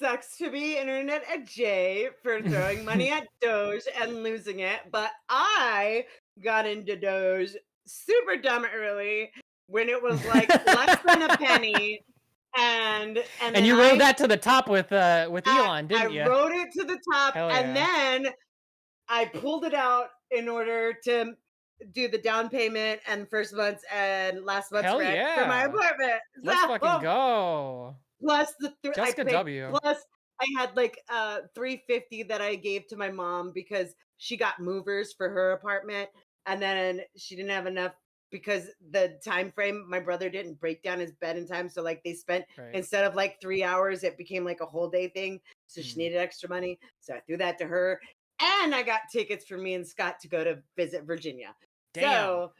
Sucks to be InternetAjay for throwing money at Doge and losing it, but I got into Doge super dumb early. When it was like less than a penny, and you rode that to the top with Elon, didn't you? I rode it to the top, and yeah. then I pulled it out in order to do the down payment and first month's and last month's rent for my apartment. Let's fucking go. Plus Jessica W. Plus I had like $350 that I gave to my mom because she got movers for her apartment, and then she didn't have enough. Because the time frame, my brother didn't break down his bed in time. So like they spent, instead of like 3 hours, it became like a whole day thing. So she needed extra money. So I threw that to her. And I got tickets for me and Scott to go to visit Virginia. Damn. So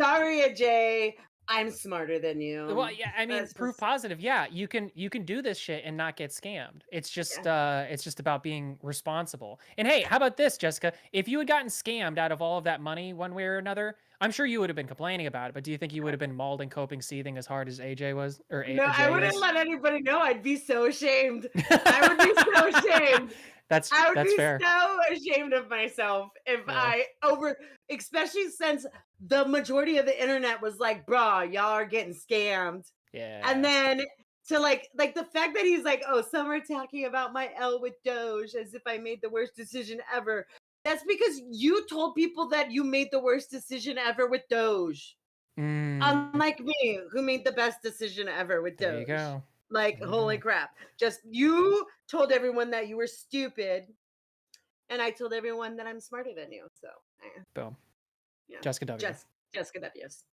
sorry, Ajay. I'm smarter than you. Well, yeah, I mean, proof positive. Yeah, you can do this shit and not get scammed. It's just about being responsible. And hey, how about this, Jessica? If you had gotten scammed out of all of that money one way or another, I'm sure you would have been complaining about it. But do you think you would have been mauled and coping, seething as hard as AJ was? Or no, I wouldn't let anybody know. I'd be so ashamed. I would be so ashamed. I would be fair. So ashamed of myself if especially since the majority of the internet was like, "Bruh, y'all are getting scammed." Yeah. And then to like the fact that he's like, "Oh, some are talking about my L with Doge as if I made the worst decision ever." That's because you told people that you made the worst decision ever with Doge. Unlike me, who made the best decision ever with Doge. There you go. Like, holy crap. Just you told everyone that you were stupid, and I told everyone that I'm smarter than you. So, boom. Yeah. Jessica W. Jessica W's.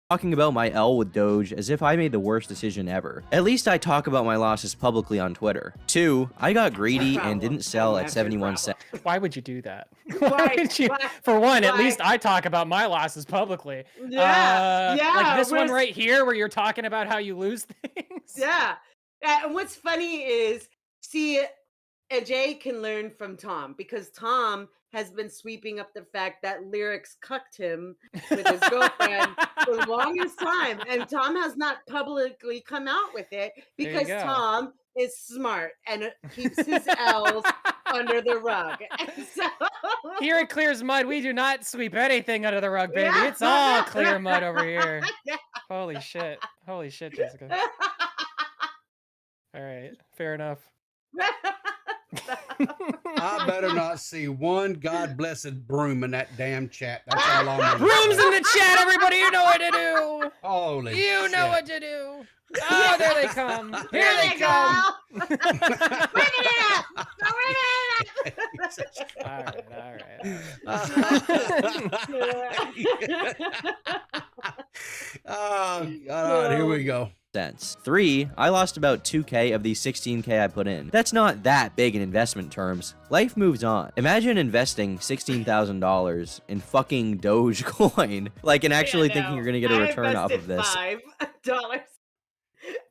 Talking about my L with Doge as if I made the worst decision ever. At least I talk about my losses publicly on Twitter. 2, I got greedy and didn't sell at 71 cents. Why would you do that? Why would you? For one, at least I talk about my losses publicly. Yeah. Like this one right here where you're talking about how you lose things. Yeah. And what's funny is, see, Ajay can learn from Tom because Tom has been sweeping up the fact that Lyrics cucked him with his girlfriend for the longest time. And Tom has not publicly come out with it because Tom is smart and keeps his L's under the rug. And so... Here at Clear's Mud, we do not sweep anything under the rug, baby. It's all clear mud over here. Holy shit. Holy shit, Jessica. All right. Fair enough. I better not see one God blessed broom in that damn chat. That's all I'm Brooms in the chat, everybody. You know what to do. Holy You know what to do. Oh, there they come. Here they come. Bring it up. Bring it up. All right. Oh, God, here we go. Sense. 3, I lost about 2K of the 16K I put in. That's not that big in investment terms. Life moves on. Imagine investing $16,000 in fucking Dogecoin, like, and actually thinking you're gonna get a return off of this. $5.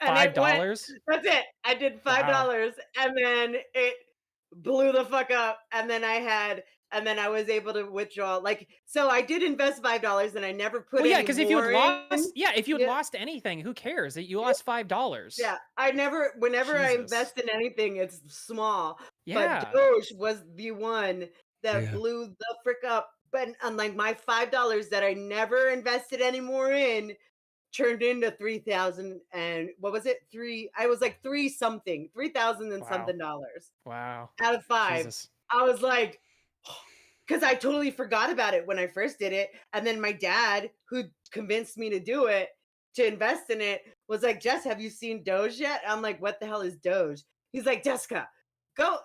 $5? That's it. I did $5, and then it blew the fuck up, and then I was able to withdraw. Like, so I did invest $5, and I never put. Well, yeah, because if you had lost, if you had Yeah. lost anything, who cares? You lost $5. Yeah, I never. Whenever I Jesus. invest in anything, it's small. Yeah. But Doge was the one that Yeah. blew the frick up. But unlike my $5 that I never invested any more in, turned into 3,000 and what was it? I was like 3,000 and Wow. something dollars Wow. out of 5. Jesus. I was like, because I totally forgot about it when I first did it. And then my dad, who convinced me to do it, to invest in it, was like, Jess, have you seen Doge yet? I'm like, what the hell is Doge? He's like, Jessica, go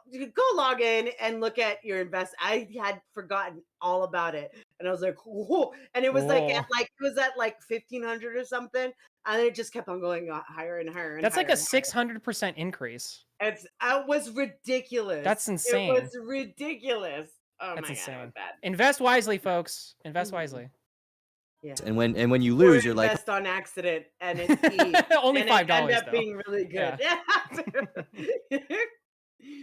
log in and look at your invest. I had forgotten all about it. And I was like, whoa. And it was like at 1,500 or something. And it just kept on going higher and higher. And That's higher like a and higher. 600% increase. It was ridiculous. That's insane. It was ridiculous. Oh That's my insane. God, bad. Invest wisely, folks. Invest wisely. Yeah. And when you lose, you're like, invest on accident, and it's Only $5 end up though. being really good. Yeah.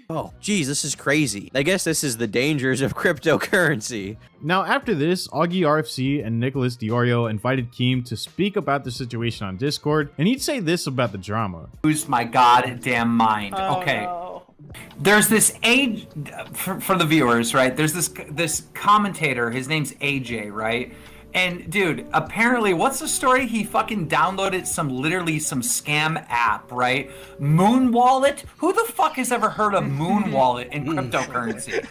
oh, geez, this is crazy. I guess this is the dangers of cryptocurrency. Now, after this, Augie RFC and Nicholas Diorio invited Keem to speak about the situation on Discord, and he'd say this about the drama. Lose my goddamn mind. Okay. No. There's this for the viewers, right? There's this commentator. His name's AJ, right? And dude, apparently, what's the story? He fucking downloaded some scam app, right? Moon Wallet? Who the fuck has ever heard of Moon Wallet in cryptocurrency?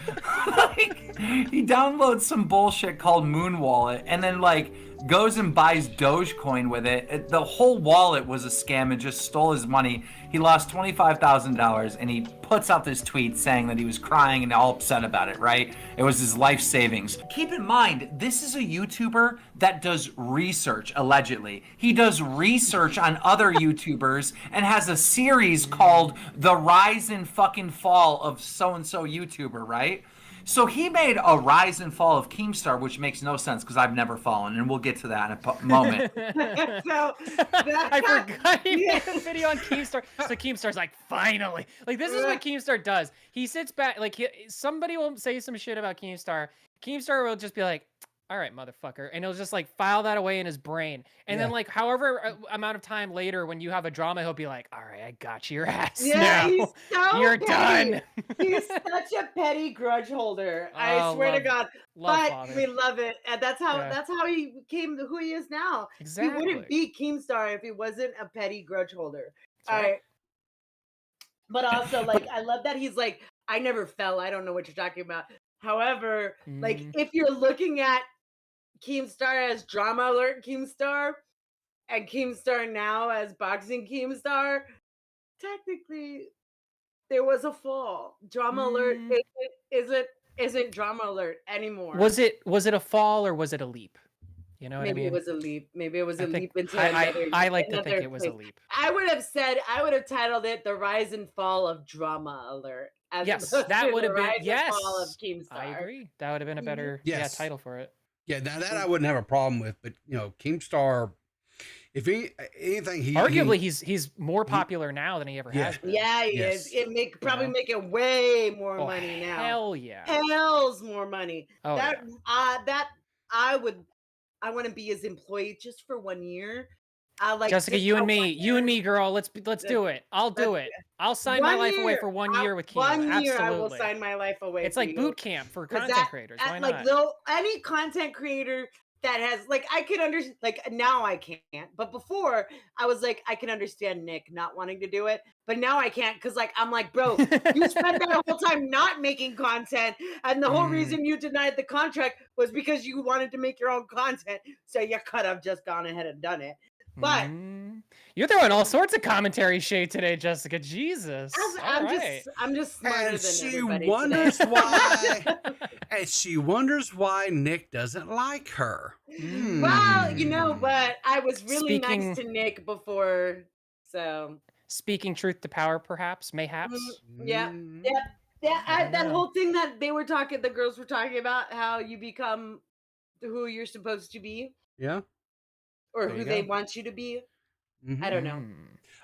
Like, he downloads some bullshit called Moon Wallet, and then like goes and buys Dogecoin with it. The whole wallet was a scam and just stole his money. He lost $25,000, and he puts out this tweet saying that he was crying and all upset about it, right? It was his life savings. Keep in mind, this is a YouTuber that does research, allegedly. He does research on other YouTubers and has a series called The Rise and Fucking Fall of So-and-so YouTuber, right? So he made a rise and fall of Keemstar, which makes no sense because I've never fallen, and we'll get to that in a moment. I forgot he made a video on Keemstar. So Keemstar's like, finally. Like, this is what Keemstar does. He sits back, like, somebody will say some shit about Keemstar. Keemstar will just be like, all right, motherfucker. And he'll just like file that away in his brain. And then like however amount of time later when you have a drama, he'll be like, all right, I got your ass. Yeah, now. he's so You're petty. done. He's such a petty grudge holder. I swear to God. But Father. we love it. And that's how he became who he is now. Exactly. He wouldn't be Keemstar if he wasn't a petty grudge holder. That's right. All right. But also, like, I love that he's like, I never fell. I don't know what you're talking about. However, like, if you're looking at Keemstar as Drama Alert Keemstar and Keemstar now as Boxing Keemstar, technically there was a fall. Drama Alert isn't Drama Alert anymore. Was it a fall or was it a leap? You know what I mean? Maybe it was a leap. Maybe it was a leap into I like to think it was a leap. I would have titled it The Rise and Fall of Drama Alert. Yes, that would have been Fall of Keemstar. I agree. That would have been a better title for it. Yeah, now that I wouldn't have a problem with, but you know, Keemstar, if anything, he's more popular now than he ever has been. Yeah, he is. It make it way more money now. Hell yeah. Hell's more money. Oh, I want to be his employee just for 1 year. Jessica, you and me, girl. Let's do it. I'll do it. I'll sign my life away for 1 year with Keem. 1 year, Absolutely. I will sign my life away. It's like boot camp for content creators. Why not? Like any content creator that has I could understand. Like now I can't, but before I was like I can understand Nick not wanting to do it, but now I can't because I'm like, bro, you spent that whole time not making content, and the whole reason you denied the contract was because you wanted to make your own content, so you could have just gone ahead and done it. But you're throwing all sorts of commentary shade today, Jessica. Jesus. I'm just smarter And than she everybody wonders today. why. And she wonders why Nick doesn't like her. Well, you know what? I was really Speaking- nice to Nick before, so Speaking truth to power, perhaps, mayhaps. yeah. That whole thing that they were talking, the girls were talking about how you become who you're supposed to be, Yeah. or There who you they go. want you to be. Mhm. I don't know.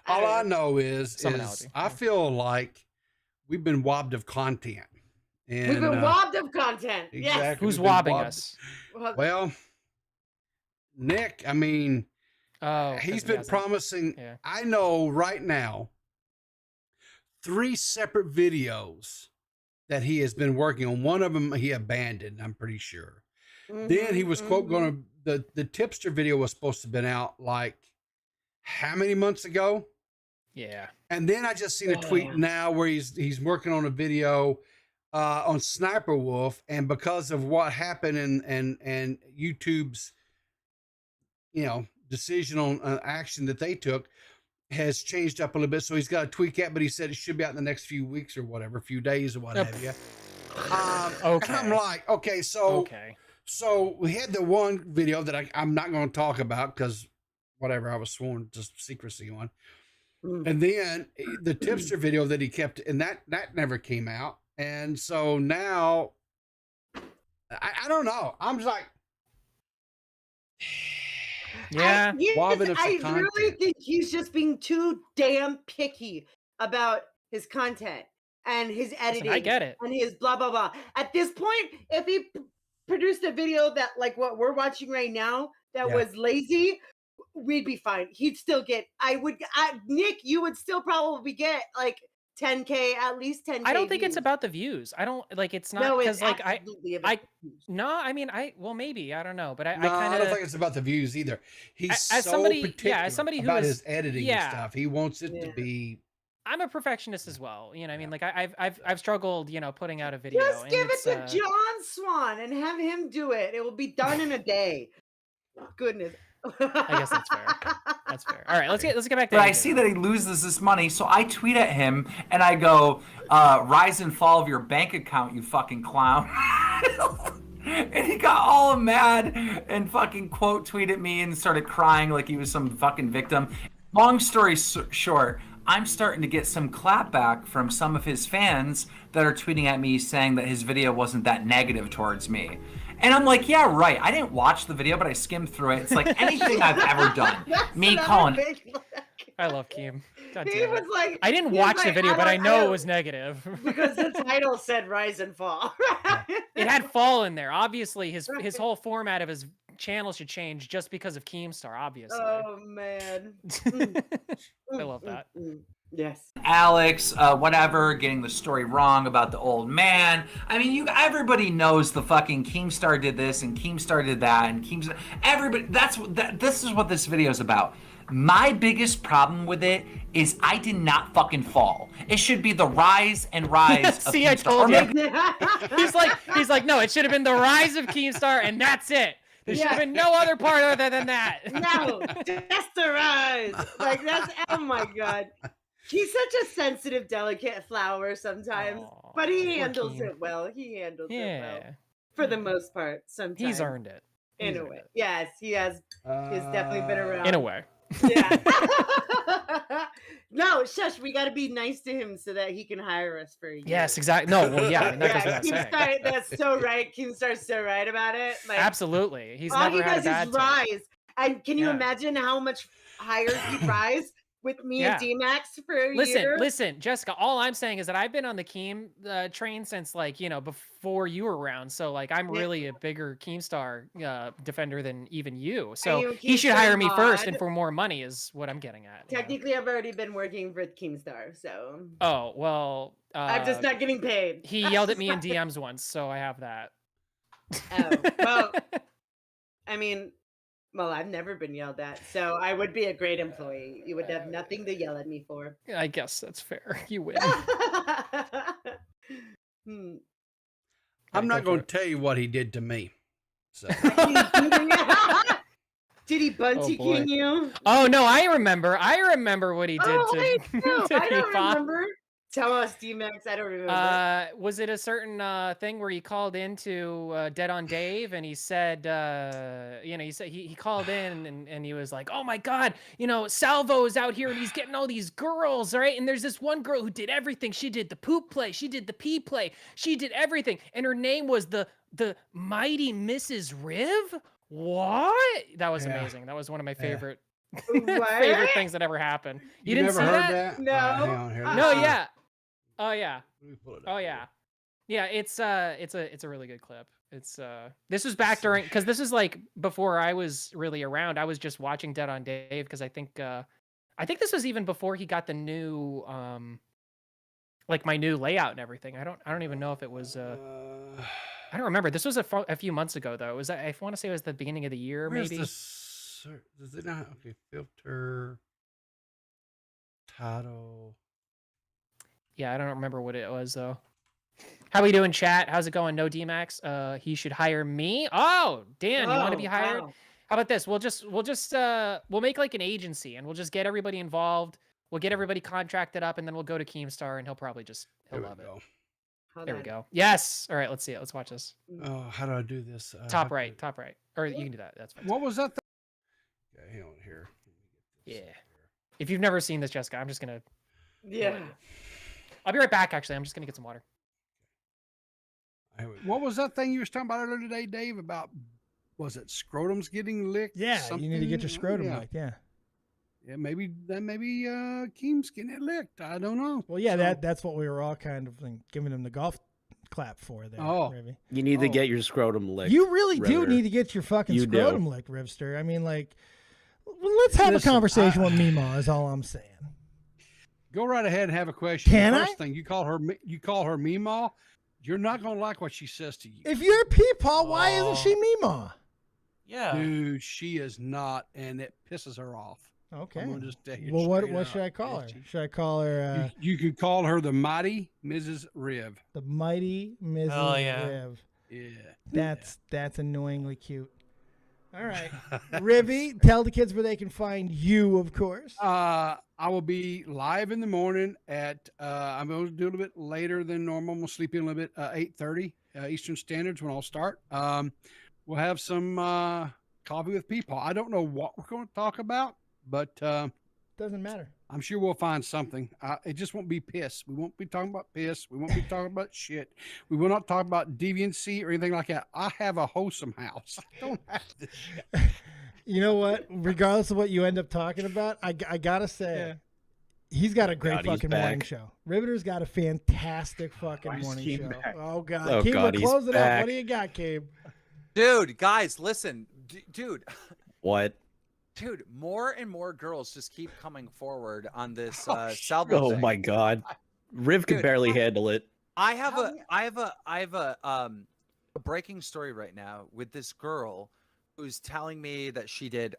All I know is Some analogy. I feel like we've been robbed of content. And, We've been robbed of content. exactly. Who's we've been wobbing robbed. us? Yes. Well, Nick, I mean, Oh, he's 'cause he been hasn't- promising. yeah. I know right now 3 separate videos that he has been working on. One of them he abandoned, I'm pretty sure. Then he was quote going to the tipster video was supposed to have been out like how many months ago? Yeah. And then I just seen a tweet now where he's working on a video on Sniper Wolf, and because of what happened and YouTube's decision on action that they took has changed up a little bit. So he's got to tweak it, but he said it should be out in the next few weeks or whatever, few days or what have you. Okay. And I'm like, okay, so we had the one video that I'm not going to talk about because whatever, I was sworn to secrecy on. And then the tipster video that he kept, and that never came out. And so now, I don't know. I'm just like, yeah. I really think he's just being too damn picky about his content and his editing. I get it. And his blah, blah, blah. At this point, if he produced a video that, like what we're watching right now, that was lazy, we'd be fine. He'd still get, Nick, you would still probably get like 10K, at least 10K. I don't think views. it's about the views. I don't like it's not because like maybe I don't know, but I don't think it's about the views either. He's as so somebody, particular as somebody who about is, his editing and stuff. He wants it to be. I'm a perfectionist as well. You know, I mean, like I've struggled, putting out a video. Just give it to and John Swan and have him do it. It will be done in a day. Goodness. I guess that's fair. That's fair. All right, let's get back to. But I see that he loses this money, so I tweet at him and I go, "Rise and fall of your bank account, you fucking clown." And he got all mad and fucking quote tweeted me and started crying like he was some fucking victim. Long story short, I'm starting to get some clapback from some of his fans that are tweeting at me saying that his video wasn't that negative towards me. And I'm like, yeah, right. I didn't watch the video, but I skimmed through it. It's like anything I've ever done. Me calling. I love Keem. God He damn was it. like, I didn't watch the video, but I know it was negative. because the title said "Rise and Fall." It had fall in there. Obviously, his whole format of his channel should change just because of Keemstar. Obviously. Oh man. I love that. Yes. Alex, whatever, getting the story wrong about the old man. I mean, everybody knows the fucking Keemstar did this and Keemstar did that and Keemstar. Everybody. This is what this video is about. My biggest problem with it is I did not fucking fall. It should be the rise and rise of See, Keemstar. I told you. He's like, no, it should have been the rise of Keemstar, and that's it. There should have been no other part other than that. No, just the rise. Like that's, oh my god. He's such a sensitive, delicate flower sometimes, but he handles it well. He handles it well for the most part. Sometimes he's earned it. In a way, yes, he has. He's definitely been around. In a way. Yeah. No, shush. We got to be nice to him so that he can hire us for a year. Yes, exactly. No, well, yeah, I mean, that goes without saying. Keemstar, that's so right. Keemstar's so right about it. Like, absolutely, he's all never he had does a bad is rise. And can you Yeah. imagine how much higher he'd rise with me and D.Max for a year? Listen, Jessica, all I'm saying is that I've been on the Keem train since like, before you were around. So like, I'm really a bigger Keemstar defender than even you. So he should hire me first and for more money is what I'm getting at. Technically, I've already been working for Keemstar, so. Oh, well. I'm just not getting paid. He yelled at me in DMs once, so I have that. Oh, well, I mean, well, I've never been yelled at, so I would be a great employee. You would have nothing to yell at me for. I guess that's fair. You win. I'm not going to tell you what he did to me. So. Did Did he bunty king you? Oh no, I remember what he did I to don't P-Pop. remember. Tell us, D.Max. I don't remember. Was it a certain thing where he called into Dead on Dave and he said, you know, he called in and he was like, oh my God, you know, Salvo is out here and he's getting all these girls, right? And there's this one girl who did everything. She did the poop play, she did the pee play, she did everything, and her name was the mighty Mrs. Riv. What? That was amazing. That was one of my favorite favorite things that ever happened. You didn't never see heard that? No. Hang on here. No, yeah. Oh yeah. Let me pull it up Oh here. yeah. Yeah, it's a really good clip. It's this was back during, because this is like before I was really around. I was just watching Dead on Dave because I think this was even before he got the new like my new layout and everything. I don't even know if it was I don't remember. This was a few months ago though. It was, I want to say it was the beginning of the year. Where's maybe. does it not? Okay, filter, title. Yeah, I don't remember what it was though. How we doing, chat? How's it going? No DMax. He should hire me. Oh, Dan, you want to be hired? Wow. How about this? We'll make like an agency and we'll just get everybody involved. We'll get everybody contracted up and then we'll go to Keemstar and he'll love it. Hold There we on. go. Yes. All right, let's see it. Let's watch this. Oh, how do I do this? Top right. Or you can do that. That's fine. What was that? Okay, hang on here. Yeah. If you've never seen this, Jessica, I'm just gonna. Yeah. I'll be right back. Actually, I'm just gonna get some water. What was that thing you was talking about earlier today, Dave? About, was it scrotums getting licked? Yeah, Something? you need to get your scrotum licked. Yeah. Yeah, maybe Keem's getting it licked. I don't know. Well, yeah, that's what we were all kind of like, giving him the golf clap for there. Oh. Rivy. You need to get your scrotum licked. You really do Riveter. need to get your fucking You scrotum do. licked, Rivster. I mean, like, let's have Listen, a conversation with Mima. Is all I'm saying. Go right ahead and have a question. Can First I? thing, you call her Meemaw. You're not gonna like what she says to you. If you're Peepaw, why isn't she Mima? Yeah. Dude, she is not, and it pisses her off. Okay. I'm gonna just tell you Well, what straight should I up. call her? She- Should I call her You could call her the mighty Mrs. Riv. the mighty Mrs. Oh, yeah. Riv? Yeah. That's annoyingly cute. All right, Rivy, tell the kids where they can find you, of course. I will be live in the morning at I'm going to do a little bit later than normal. I'm going to sleep in a little bit, 8:30 Eastern Standards when I'll start. We'll have some coffee with people. I don't know what we're going to talk about, but Doesn't matter. I'm sure we'll find something. It just won't be piss. We won't be talking about piss. We won't be talking about shit. We will not talk about deviancy or anything like that. I have a wholesome house. I don't have this shit. You know what? Regardless of what you end up talking about, I gotta say, he's got a great God, he's fucking morning back. show. Riveter's got a fantastic fucking Why is morning Keem show. back? Oh God, Oh, Keem, God, we're he's closing up. back. What do you got, Keem? Dude, guys, listen. Dude, What? dude, more and more girls just keep coming forward on this shit. Salvo Oh thing. my God. Riv could Dude, barely handle it. I have a breaking story right now with this girl who's telling me that she did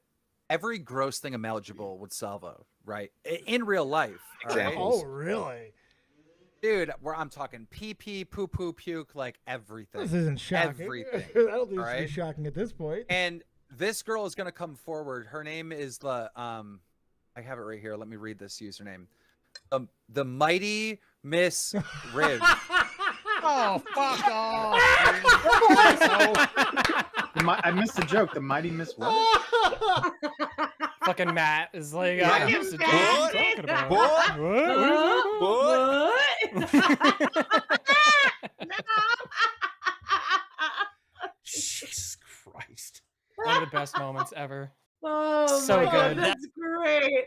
every gross thing imaginable with Salvo, right? In real life. all right? Examples. Oh, really? Dude, where I'm talking pee pee, poo poo, puke, like everything. This isn't shocking. Everything. I don't think this Alright? is shocking at this point. And this girl is gonna come forward. Her name is the I have it right here. Let me read this username. The mighty Miss Riv. Oh, fuck off. I missed the joke. The mighty Miss what? Fucking Matt is like, Fucking what's the Matt. joke you talking about? Jesus Christ. One of the best moments ever. Oh, So my God, good. that's great.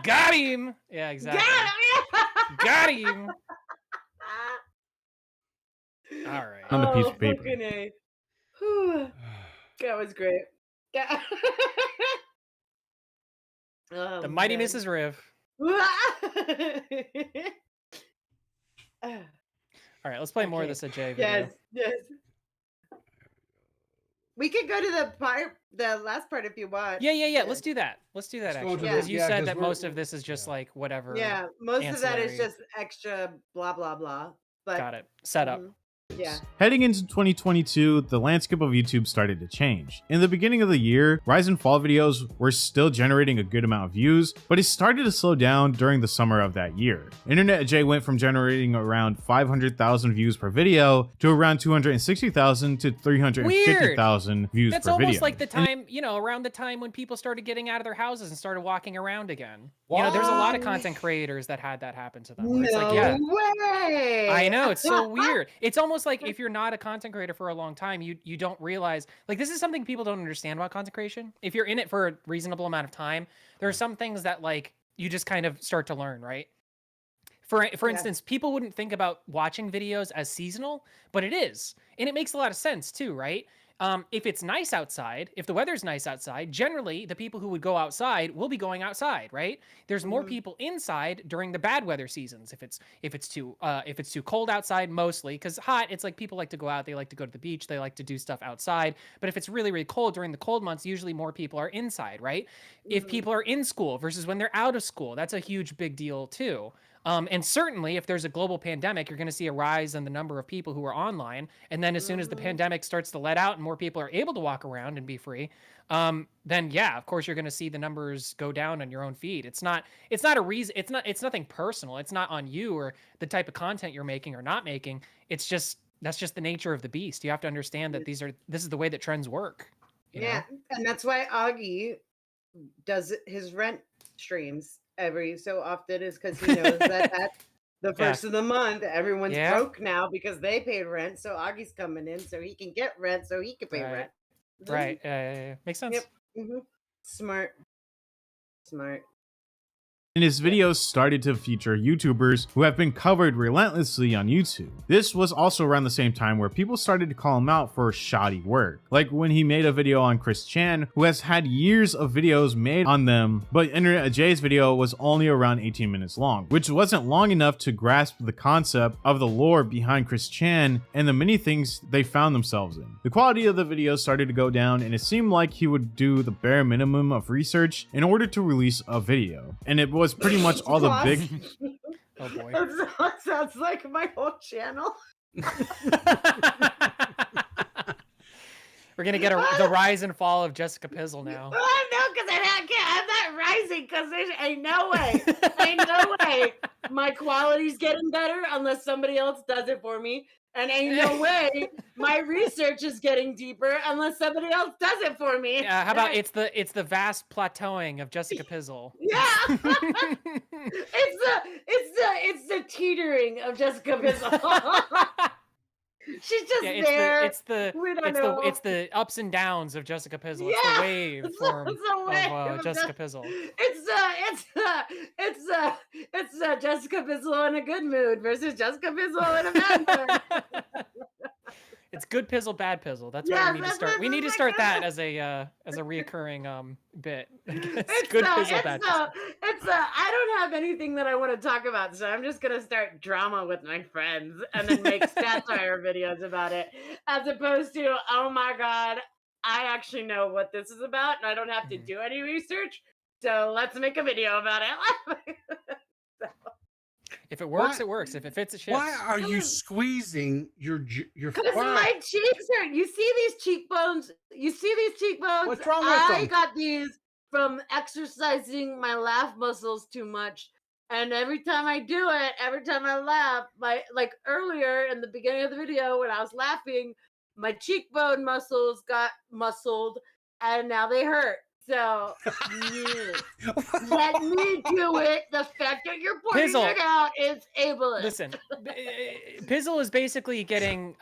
Got him. Yeah, exactly. Got him. All right. On a piece of paper. fucking A. Whew. That was great. Yeah. The mighty Mrs. Riv. All right, let's play more of Okay. this Ajay video. Yes, yes. We could go to the last part if you want. Yeah. Let's do that. Let's do that Let's go actually. to Because the- you yeah, said 'cause that we're- most of this is just like whatever. Yeah, most of that is ancillary. just extra blah blah blah. But Got it. Set up. mhm. Yeah. Heading into 2022, the landscape of YouTube started to change. In the beginning of the year, rise and fall videos were still generating a good amount of views, but it started to slow down during the summer of that year. InternetAjay went from generating around 500,000 views per video to around 260,000 to 350,000 views That's per video. almost like the time, around the time when people started getting out of their houses and started walking around again. There's a lot of content creators that had that happen to them. Where it's like, yeah, way. I know, it's so weird. It's almost like if you're not a content creator for a long time, you don't realize, like, this is something people don't understand about content creation. If you're in it for a reasonable amount of time, there are some things that, like, you just kind of start to learn, right? For instance, people wouldn't think about watching videos as seasonal, but it is. And it makes a lot of sense too, right? If it's nice outside, if the weather's nice outside, generally the people who would go outside will be going outside, right? There's more people inside during the bad weather seasons. If it's too cold outside, mostly, because hot, it's like people like to go out, they like to go to the beach, they like to do stuff outside. But if it's really, really cold during the cold months, usually more people are inside, right? If people are in school versus when they're out of school, that's a huge big deal too. And certainly, if there's a global pandemic, you're going to see a rise in the number of people who are online. And then as soon as the pandemic starts to let out and more people are able to walk around and be free, then yeah, of course, you're going to see the numbers go down on your own feed. It's not a reason. It's nothing personal. It's not on you or the type of content you're making or not making. It's just, that's just the nature of the beast. You have to understand that this is the way that trends work. You know? And that's why Augie does his rent streams every so often, is because he knows that at the first of the month, everyone's broke now because they paid rent. So Augie's coming in so he can get rent so he can pay rent. Right. Makes sense. Yep. Smart. And his videos started to feature YouTubers who have been covered relentlessly on YouTube. This was also around the same time where people started to call him out for shoddy work. Like when he made a video on Chris Chan, who has had years of videos made on them, but InternetAjay's video was only around 18 minutes long, which wasn't long enough to grasp the concept of the lore behind Chris Chan and the many things they found themselves in. The quality of the videos started to go down, and it seemed like he would do the bare minimum of research in order to release a video. And it was pretty much all the big... Oh boy. That sounds like my whole channel. We're gonna get the rise and fall of Jessica Pizzle now. Well, no, because I'm not rising, because there's ain't no way my quality's getting better unless somebody else does it for me. And ain't no way my research is getting deeper unless somebody else does it for me. Yeah, how about it's the vast plateauing of Jessica Pizzle? Yeah. it's the teetering of Jessica Pizzle. She's just there. It's the ups and downs of Jessica Pizzle. It's the wave form of Jessica Pizzle. It's Jessica Pizzle in a good mood versus Jessica Pizzle in a bad mood. It's good pizzle, bad pizzle. That's what we need to start. We need to start that as a reoccurring bit. It's good pizzle, bad pizzle. I don't have anything that I want to talk about, so I'm just gonna start drama with my friends and then make satire videos about it, as opposed to, oh my god, I actually know what this is about and I don't have to do any research, so let's make a video about it. If it works, it works. If it fits, it shifts. Why are you squeezing your? Because my cheeks hurt. You see these cheekbones? What's wrong with them? I got these from exercising my laugh muscles too much. And every time I do it, every time I laugh, like earlier in the beginning of the video when I was laughing, my cheekbone muscles got muscled and now they hurt. So let me do it. The fact that you're pointing it out is ableist. Listen, Pizzle is basically getting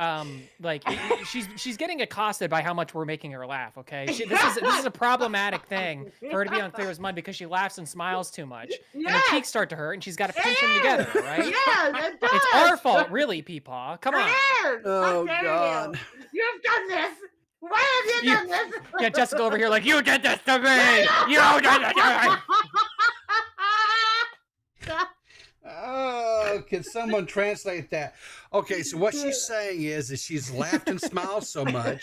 she's getting accosted by how much we're making her laugh. Okay, this is a problematic thing for her to be on Clear as Mud because she laughs and smiles too much, and her cheeks start to hurt, and she's got to pinch them together, right? Yeah, it does. It's our fault, really, Peepaw. Come on. Oh God, you've done this. Why have you done this? Yeah, Jessica over here like, you did this to me! You did it to me! Oh, can someone translate that? Okay, so what she's saying is she's laughed and smiled so much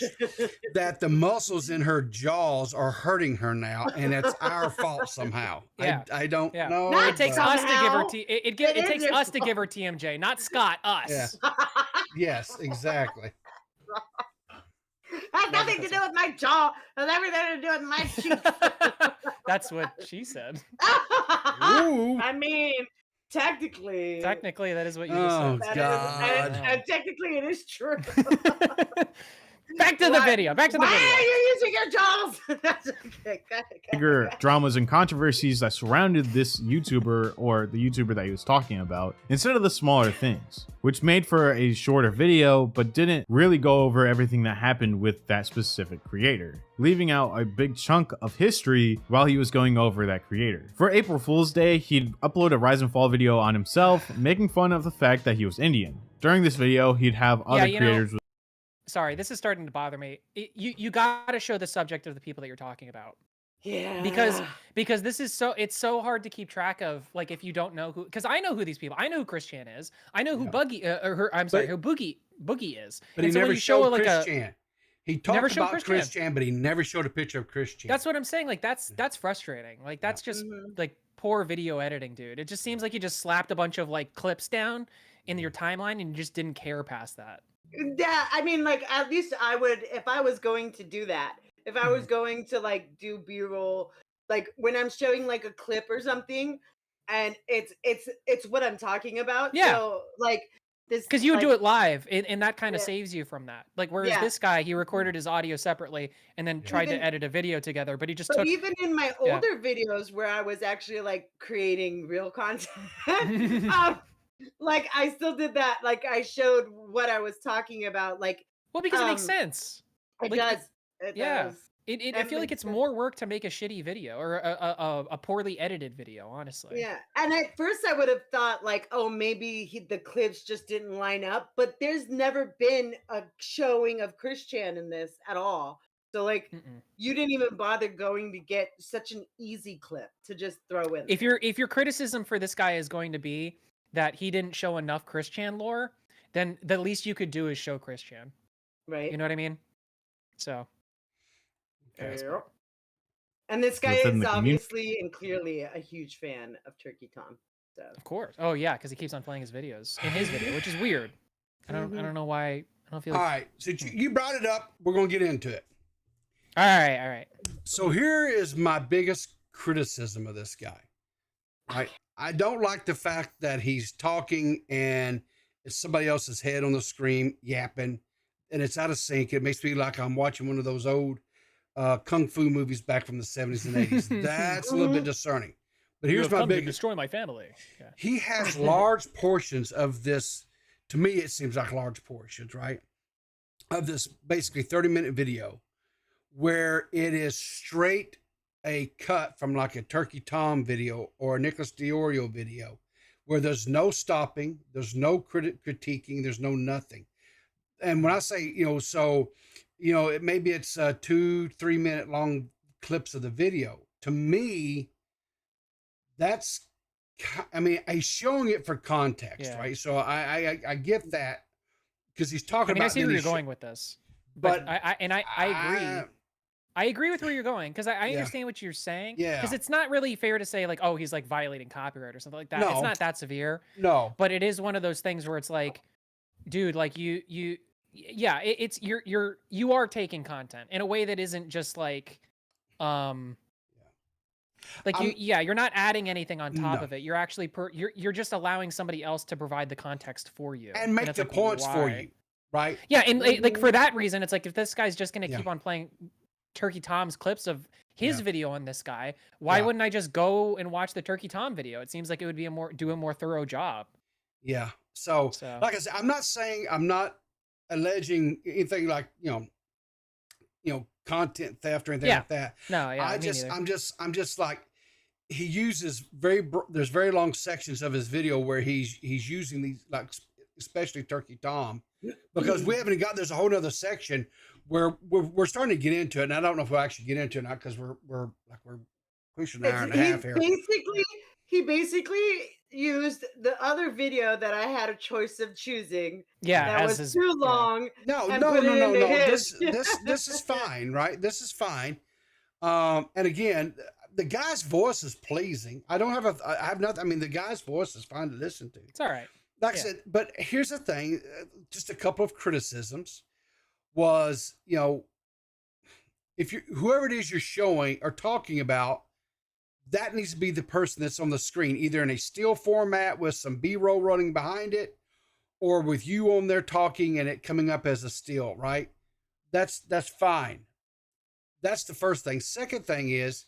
that the muscles in her jaws are hurting her now, and it's our fault somehow. Yeah. I don't know. No, it takes us to give her it takes us to give her TMJ, not Scott. Us. Yes, exactly. Has nothing to do with my jaw. Has everything to do with my cheeks. That's what she said. Ooh. I mean, technically. Technically, that is what you just Oh, said. God. And technically, it is true. Back to the video. Back to the video. Why are you using your jaws? Okay, go ahead. Bigger dramas and controversies that surrounded this YouTuber or the YouTuber that he was talking about, instead of the smaller things, which made for a shorter video but didn't really go over everything that happened with that specific creator, leaving out a big chunk of history while he was going over that creator. For April Fool's Day, he'd upload a rise and fall video on himself, making fun of the fact that he was Indian. During this video, he'd have other creators with sorry, this is starting to bother me. You got to show the subject of the people that you're talking about. Yeah. Because this is it's so hard to keep track of, like, if you don't know who, because I know who these people, I know who Christian is, I know who who Boogie is. But he never showed Christian. He talked about Christian, but he never showed a picture of Christian. That's what I'm saying. Like, that's frustrating. Like, that's just like poor video editing, dude. It just seems like you just slapped a bunch of like clips down in your timeline and you just didn't care past that. Yeah, I mean, like, at least I would, if I was going to do that, if I was going to like do B-roll, like when I'm showing like a clip or something, and it's what I'm talking about. Yeah. So like this, because you would like, do it live, and that kind of saves you from that. Like, whereas this guy, he recorded his audio separately and then tried to edit a video together, but he just took. Even in my older videos where I was actually like creating real content. Like I still did that. Like I showed what I was talking about. Like, well, because it makes sense. It like, does. It does. I feel like it's more work to make a shitty video or a poorly edited video, honestly. Yeah. And at first I would have thought like, oh, maybe the clips just didn't line up, but there's never been a showing of Christian in this at all. So like you didn't even bother going to get such an easy clip to just throw in. If your criticism for this guy is going to be that he didn't show enough Christian lore, then the least you could do is show Christian. Right. You know what I mean? So. Yeah. And this guy is obviously and clearly a huge fan of Turkey Tom. So. Of course. Oh yeah, because he keeps on playing his videos in his video, which is weird. I don't know why. I don't feel. All right, since you brought it up, we're gonna get into it. All right. So here is my biggest criticism of this guy. Right. I don't like the fact that he's talking and it's somebody else's head on the screen yapping, and it's out of sync. It makes me like I'm watching one of those old kung fu movies back from the 70s and 80s. That's a little bit discerning. But here's my big destroy my family. Yeah. He has large portions of this. To me, it seems like large portions, right? Of this basically 30-minute video where it is straight a cut from like a Turkey Tom video or a Nicholas Diorio video where there's no stopping, there's no critiquing, there's no nothing. And when I say, maybe it's 2-3 minute long clips of the video. To me, that's, he's showing it for context, right? So I get that because he's talking about. I see where you're going with this, but I agree. I agree with where you're going because I understand what you're saying. Yeah. Because it's not really fair to say like, oh, he's like violating copyright or something like that. No. It's not that severe. No. But it is one of those things where it's like, dude, like you are taking content in a way that isn't just like, you're not adding anything on top of it. You're actually you're just allowing somebody else to provide the context for you and make the points for you, right? Yeah, and like for that reason, it's like if this guy's just gonna keep on playing Turkey Tom's clips of his video on this guy, why wouldn't I just go and watch the Turkey Tom video? It seems like it would be do a more thorough job. Yeah. So like I said, I'm not alleging anything like content theft or anything like that. No, yeah. I'm just like he uses there's very long sections of his video where he's using these, like especially Turkey Tom, because we haven't got, there's a whole nother section where we're starting to get into it, and I don't know if we'll actually get into it now because we're pushing an hour and a half here. He basically used the other video that I had a choice of choosing. Yeah, that was too long. No. This is fine, right? This is fine. And again, the guy's voice is pleasing. I have nothing. I mean, the guy's voice is fine to listen to. It's all right. Like I said, but here's the thing, just a couple of criticisms was, if you whoever it is you're showing or talking about, that needs to be the person that's on the screen, either in a still format with some B-roll running behind it, or with you on there talking and it coming up as a still, right? That's fine. That's the first thing. Second thing is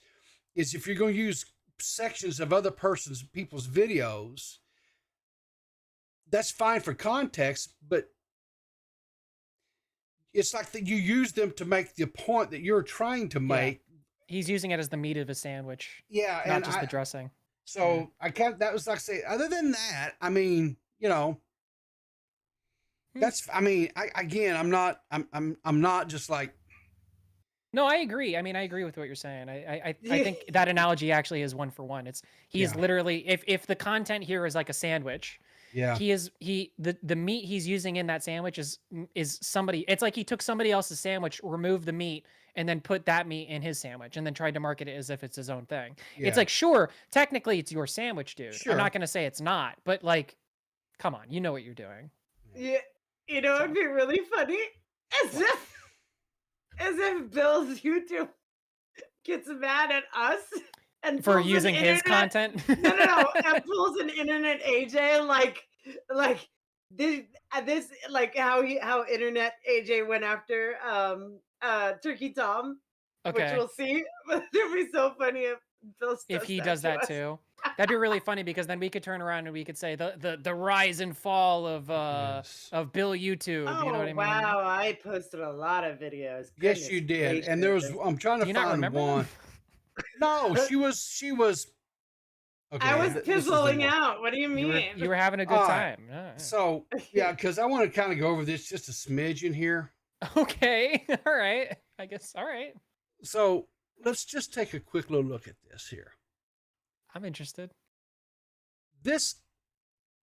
if you're going to use sections of other people's videos, that's fine for context, but it's like that you use them to make the point that you're trying to make. He's using it as the meat of a sandwich. Yeah. Not just the dressing. So that was like I say, other than that, I mean, that's, I mean, I'm not just like. No, I agree. I mean, I agree with what you're saying. I think that analogy actually is one for one. He is literally, if the content here is like a sandwich, the meat he's using in that sandwich is somebody, it's like he took somebody else's sandwich, removed the meat, and then put that meat in his sandwich and then tried to market it as if it's his own thing. Yeah. It's like, sure, technically it's your sandwich, dude. Sure. I'm not going to say it's not, but like, come on, you know what you're doing. Yeah. It'd be really funny as if Bill's YouTube gets mad at us and for using his content. No, and pulls an InternetAjay like this like how Internet AJ went after Turkey Tom, which we'll see. But it'd be so funny if he does that too. That'd be really funny because then we could turn around and we could say the rise and fall of Bill YouTube. Oh, you know what I mean? Wow, I posted a lot of videos. Yes, you did. Gracious. And there was I'm trying to find one. No, she was okay. I was pizzling out. What do you mean? You were having a good time. Right. So because I want to kind of go over this just a smidgen here. Okay. All right. I guess. All right. So let's just take a quick little look at this here. I'm interested. This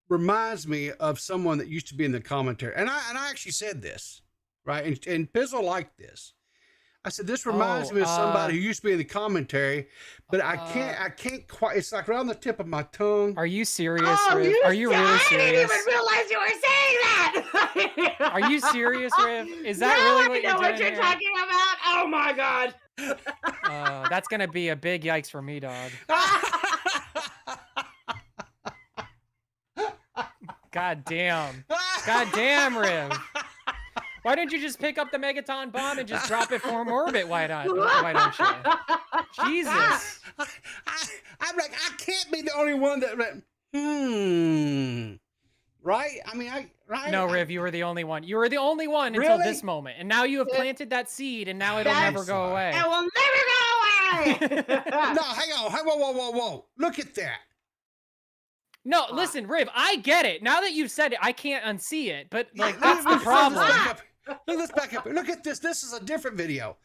reminds me of someone that used to be in the commentary, and I actually said this, right? And Pizzle liked this. I said this reminds me of somebody who used to be in the commentary, but I can't quite. It's like around the tip of my tongue. Are you serious? Riv? Are you really serious? I didn't even realize you were saying that. Are you serious, Riv? Is that really what you're doing? What you're talking about? Oh my god. That's gonna be a big yikes for me, dog. God damn, Riv. Why don't you just pick up the Megaton bomb and just drop it from orbit? Why don't you? Jesus. I'm like, I can't be the only one that right? I mean, right? No, Riv, you were the only one. You were the only one until this moment. And now you have planted that seed and now it'll never go away. It will never go away. No, hang on. Whoa. Look at that. No, listen, Riv, I get it. Now that you've said it, I can't unsee it. But like, that's the problem. Let's back up. Look at this. This is a different video.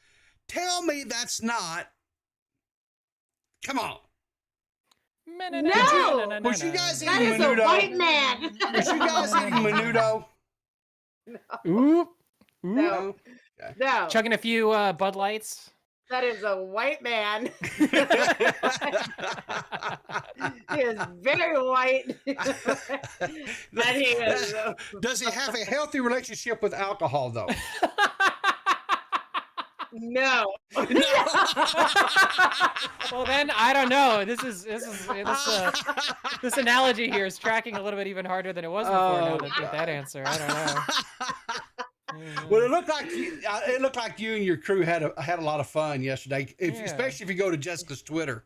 Tell me that's not. Come on. No. Was you guys eating menudo? That is a white man. Was you guys eating menudo? No. No. No. Chugging a few Bud Lights. That is a white man. He is very white. And he is, does he have a healthy relationship with alcohol, though? No. Well, then I don't know. This analogy here is tracking a little bit even harder than it was before. Now with that answer, I don't know. Well, it looked like you and your crew had a lot of fun yesterday, especially if you go to Jessica's Twitter.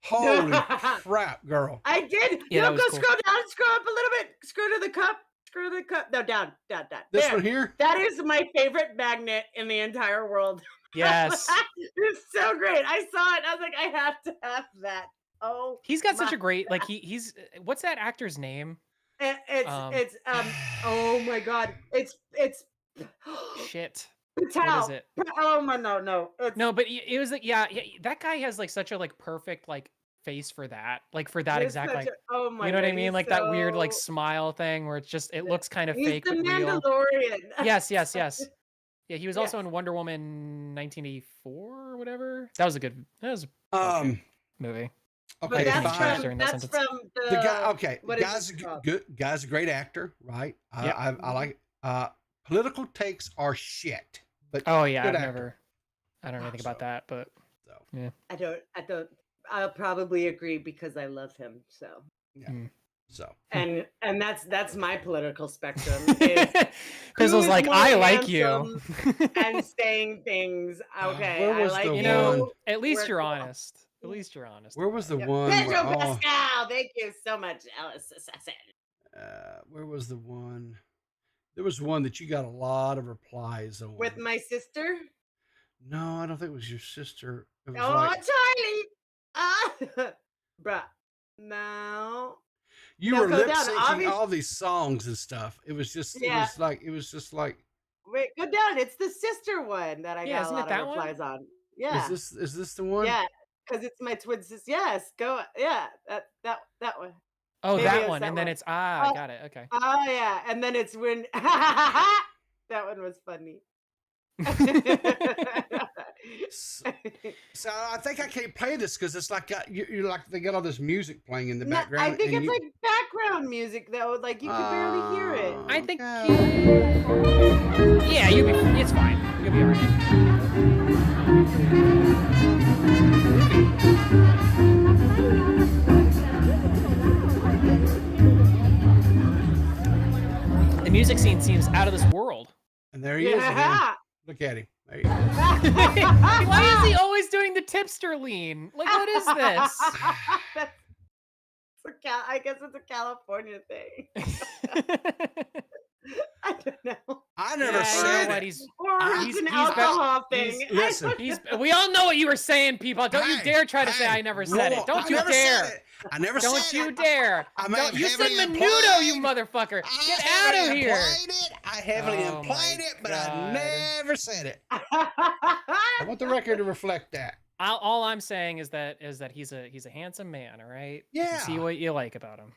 Holy crap, girl! I did. Yeah, go scroll down, scroll up a little bit, scroll to the cup. Screw the cup. No, down. This there. One here? That is my favorite magnet in the entire world. Yes. It's so great. I saw it. I was like, I have to have that. Oh, he's got such a great, like, he's, what's that actor's name? It's oh my God. It's shit. Patel. What is it? Oh my, no. No, but it was like, yeah, that guy has like such a like perfect like face for that, like for that exact like, oh my, you know what God, I mean, like that weird like smile thing where it's just it looks kind of fake the but real. Mandalorian. Yes. Yeah, he was also in Wonder Woman 1984 or whatever. That was a good movie. Okay, But that's fine. During that that's sentence. from the, The guy. Okay, what is guy's it called? good. Guy's a great actor, right? I like. Political takes are shit, but Oh yeah, good I've actor. never. I don't know anything about So- that, but So yeah. I don't. I'll probably agree because I love him. So, yeah. Mm. So and that's my political spectrum. Is Pizzle's who is like, more I like you. handsome and saying things. Okay, where I was like the You you. know, one? at least We're you're cool. honest. At least you're honest. Where was the Yep. one? Pedro Where, oh, Pascal. Thank you so much, Alice Assassin. where was the one? There was one that you got a lot of replies on. With my sister. No, I don't think it was your sister. It was Oh, like Charlie. Bruh. No. you No, were go lip down. syncing all these songs and stuff. It was just, Yeah. it was just like, Wait, go down. It's the sister one that I Yeah, got a isn't it lot that of one? replies on. Yeah. is this the one? Yeah. Because it's my twin sister. Yes. Go. Yeah. That one. Oh, Maybe that it's one, that and then one. it's I Oh. got it. Okay. Oh yeah. And then it's when that one was funny. So I think I can't play this because it's like you're like they got all this music playing in the No, background. I think and it's like background music though. Like you can barely hear it. I think. okay. Yeah, it's fine. You'll be alright. The music scene seems out of this world. And there he is again. Yeah. Look at him. There you go. Why is he always doing the tipster lean? Like, what is this? I guess it's a California thing. I don't know. I never Yeah, you know said what? it. Or it's an he's alcohol he's- thing. listen. We all know what you were saying, people. Don't you Hey, dare try to say hey, I never said whoa, it. Don't I you never dare. said it. I never Don't said you it. dare. I may have You said heavily menudo, you implied- motherfucker. I Get heavily out of here. implied it. I heavily Oh implied my it, but God. I never said it. I want the record to reflect that. All I'm saying is that he's a handsome man. All right. Yeah. See what you like about him.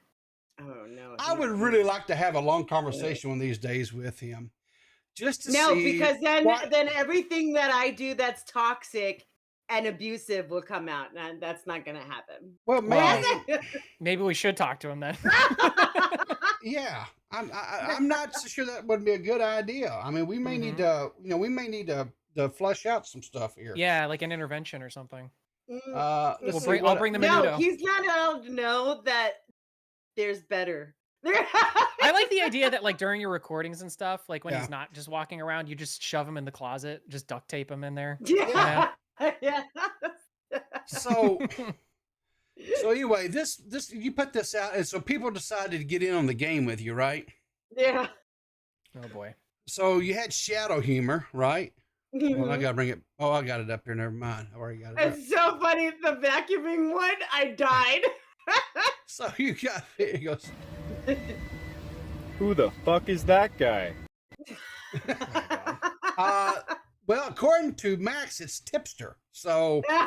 Oh no. I would really like to have a long conversation one of these days with him, just to No, see. because then what- everything that I do that's toxic and abusive will come out, and that's not gonna happen. Well, maybe. Maybe we should talk to him then. Yeah, I'm not so sure that would be a good idea. I mean, we may need to, we may need to flush out some stuff here. Yeah, like an intervention or something. Let's see I'll bring the No, menudo. he's not allowed to know that there's better. I like the idea that like during your recordings and stuff, like when Yeah. he's not just walking around, you just shove him in the closet, just duct tape him in there. Yeah. Yeah. So anyway, this you put this out, and so people decided to get in on the game with you, right? Yeah. Oh boy. So you had shadow humor, right? Well, I Mhm. gotta bring it. Oh, I got it up here. Never mind. I already got it up. It's so funny. The vacuuming one, I died. So you got it goes. Who the fuck is that guy? Well, according to Max, it's tipster. So Yeah,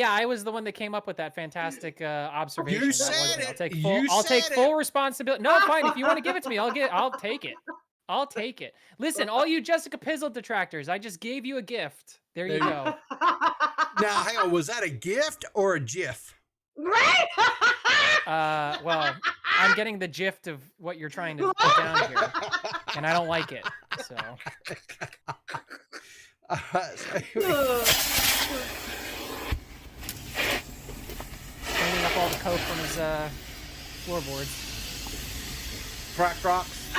I was the one that came up with that fantastic observation. You That wasn't said me. it. I'll take said full it. responsibility. No, fine. If you want to give it to me, I'll take it. I'll take it. Listen, all you Jessica Pizzle detractors, I just gave you a gift. There you go. Now, hang on. Was that a gift or a GIF? Right? Well, I'm getting the gist of what you're trying to put down here, and I don't like it. So cleaning up all the coke from his floorboards. Crack rocks.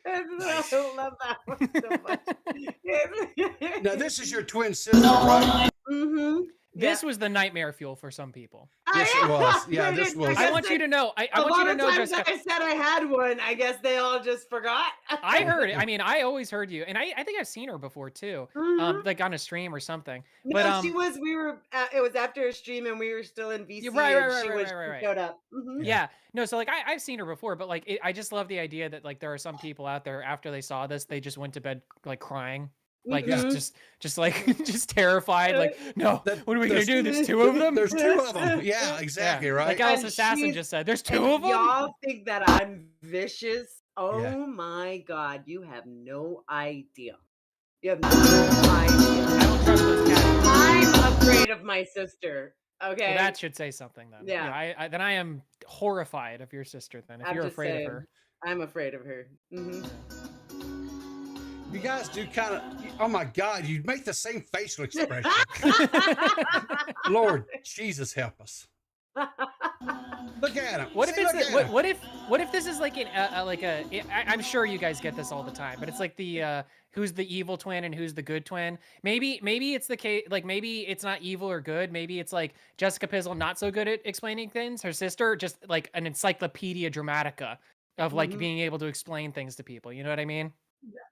I love that one so much. Now, this is your twin sister, right? Mm-hmm. This was the nightmare fuel for some people. Yes, it was. Yeah, this was. I want you to know. I A want you lot to of know, times Jessica. I said I had one. I guess they all just forgot. I heard it. I mean, I always heard you, and I think I've seen her before too, Mhm. like on a stream or something. No, But she was. We were. It was after a stream, and we were still in VC. Right, and right, she right, was. right, right, She showed up. Mhm. yeah, no. So like I've seen her before, but like I just love the idea that like there are some people out there after they saw this, they just went to bed like crying. Like Mhm. just like just terrified. Like no, what are we gonna There's- do? There's two of them. There's two of them. Yeah, exactly, Yeah, right? Like Alice And Assassin she's- just said, there's If two of them. y'all think that I'm vicious, Oh my God, you have no idea. You have no idea. I don't trust those cats. I'm afraid of my sister. Okay. Well, that should say something then. Yeah. I then I am horrified of your sister then. If I'm you're just afraid saying, of her. I'm afraid of her. You guys do kind of. Oh my God! You make the same facial expression. Lord Jesus, help us. Look at him. What if See, it's look at him. what if this is like I'm sure you guys get this all the time, but it's like the who's the evil twin and who's the good twin. Maybe it's the case, like maybe it's not evil or good. Maybe it's like Jessica Pizzle not so good at explaining things. Her sister just like an encyclopedia dramatica of like being able to explain things to people. You know what I mean?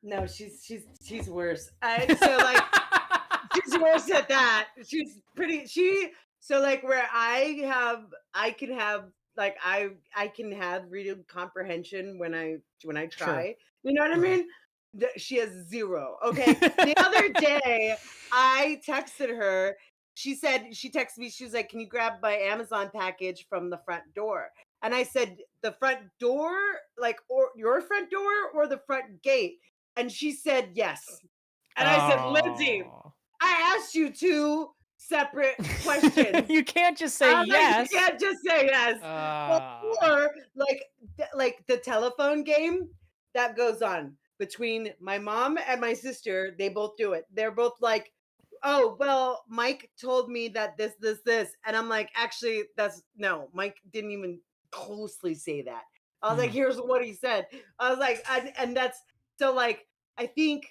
No, she's worse. So like she's worse at that. She's pretty. So like where I can have reading comprehension when I try. Sure. You know what I mean? She has zero. Okay. The other day I texted her. She texted me. She was like, "Can you grab my Amazon package from the front door?" And I said, "The front door, like, or your front door, or the front gate?" And she said, "Yes." And I said, "Lindsay, I asked you two separate questions. You can't just say yes. You can't just say yes." Or like the telephone game that goes on between my mom and my sister. They both do it. They're both like, "Oh, well, Mike told me that this. And I'm like, "Actually, no, Mike didn't even closely say that." I was like, "Here's what he said." I was like, and that's so like, I think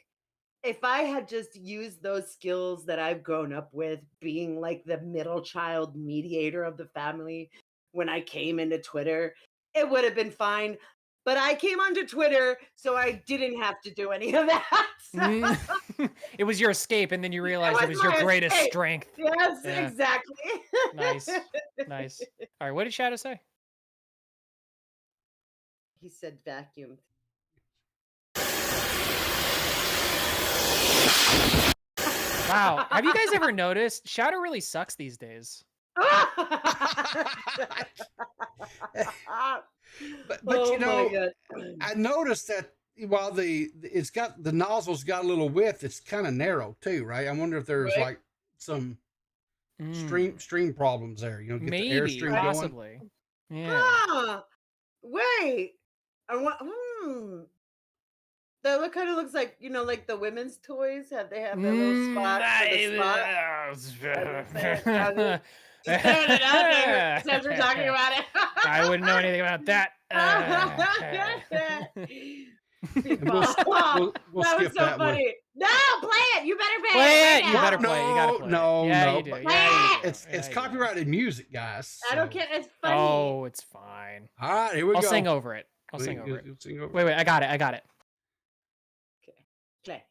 if I had just used those skills that I've grown up with, being like the middle child mediator of the family when I came into Twitter, it would have been fine. But I came onto Twitter, so I didn't have to do any of that. It was your escape, and then you realized it was your greatest strength. Yes, exactly. Nice. All right, what did Shadow say? He said vacuumed. Wow. Have you guys ever noticed Shadow really sucks these days? But you know, I noticed that while the nozzle's got a little width, it's kind of narrow too, right? I wonder if there's like some stream problems there. You know, get maybe the airstream possibly. Going. Yeah. Wait. I want. That kind of looks like, you know, like the women's toys. They have their little spot for the spot. Just throwing it out there since we're talking about it. I wouldn't know anything about that. We'll that skip was so that funny. one. No, play it. You better Play it. You better play it. You gotta play no, it. Yeah, no. you do. It's copyrighted music, guys. I don't care. It's funny. Oh, it's fine. All right, here we go. I'll sing over it. Sing over it. Wait, I got it. Okay, play.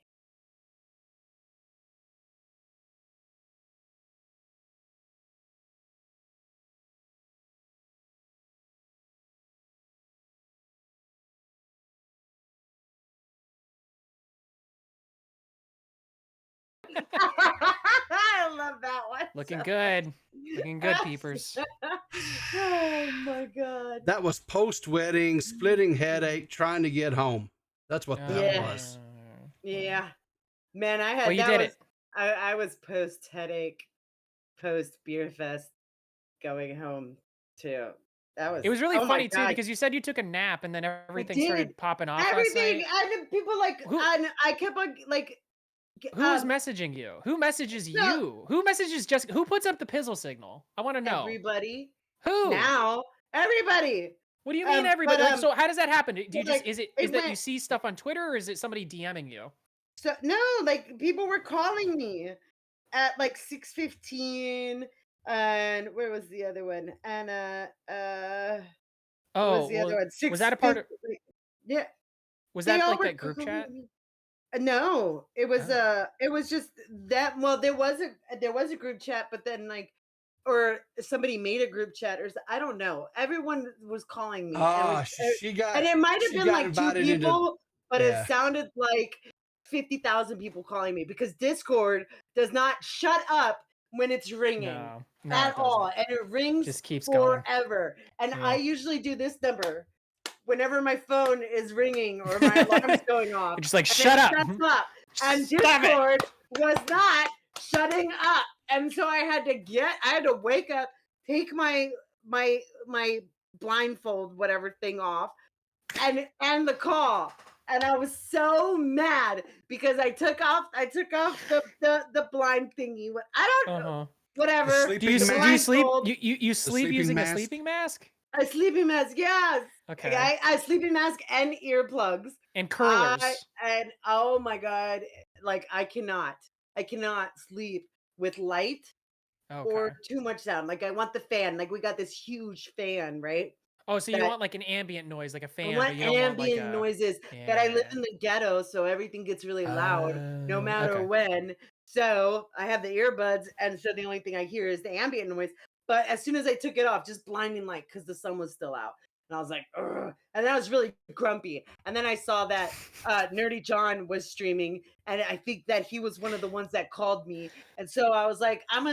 I love that one. Looking good, peepers. Oh my God. That was post-wedding, splitting headache, trying to get home. That's what that was. Yeah. Man, I had well, you did it. I was post headache, post beer fest, going home too. It was really funny too because you said you took a nap and then everything started popping off. Everything, last night. and people like, I kept on like. Who's messaging you? Who messages you? Who messages Jessica? Who puts up the pizzle signal? I want to know. Everybody. Who? Now, everybody. What do you mean everybody? So how does that happen? Do you like, is that you see stuff on Twitter or is it somebody DMing you? So no, like people were calling me at like 6:15, and where was the other one? And what was the other one? Was that a part of? Yeah. Was that like that group chat? No, it was just that. Well, there was a group chat, but then like, or somebody made a group chat, or I don't know. Everyone was calling me. And it might have been like 2 people, but it sounded like 50,000 people calling me because Discord does not shut up when it's ringing at all, and it rings just keeps forever. going. And I usually do this number. whenever my phone is ringing or my alarm's going off. You're just like, shut up. And Stop Discord was not shutting up. And so I had to wake up, take my blindfold, whatever thing off, and end the call. And I was so mad because I took off the blind thingy. I don't know. Whatever. Do you sleep? You sleep using a sleeping mask? A sleeping mask, yes. Okay. I sleeping mask and earplugs and curlers. And oh my god, like I cannot sleep with light or too much sound. Like I want the fan. Like we got this huge fan, right? Oh, so you want like an ambient noise, like a fan. I want but you don't ambient want like noises. But I live in the ghetto, so everything gets really loud, no matter when. So I have the earbuds, and so the only thing I hear is the ambient noise. But as soon as I took it off, just blinding light because the sun was still out. And I was like, ugh. And I was really grumpy. And then I saw that Nerdy John was streaming, and I think that he was one of the ones that called me. And so I was like, I'm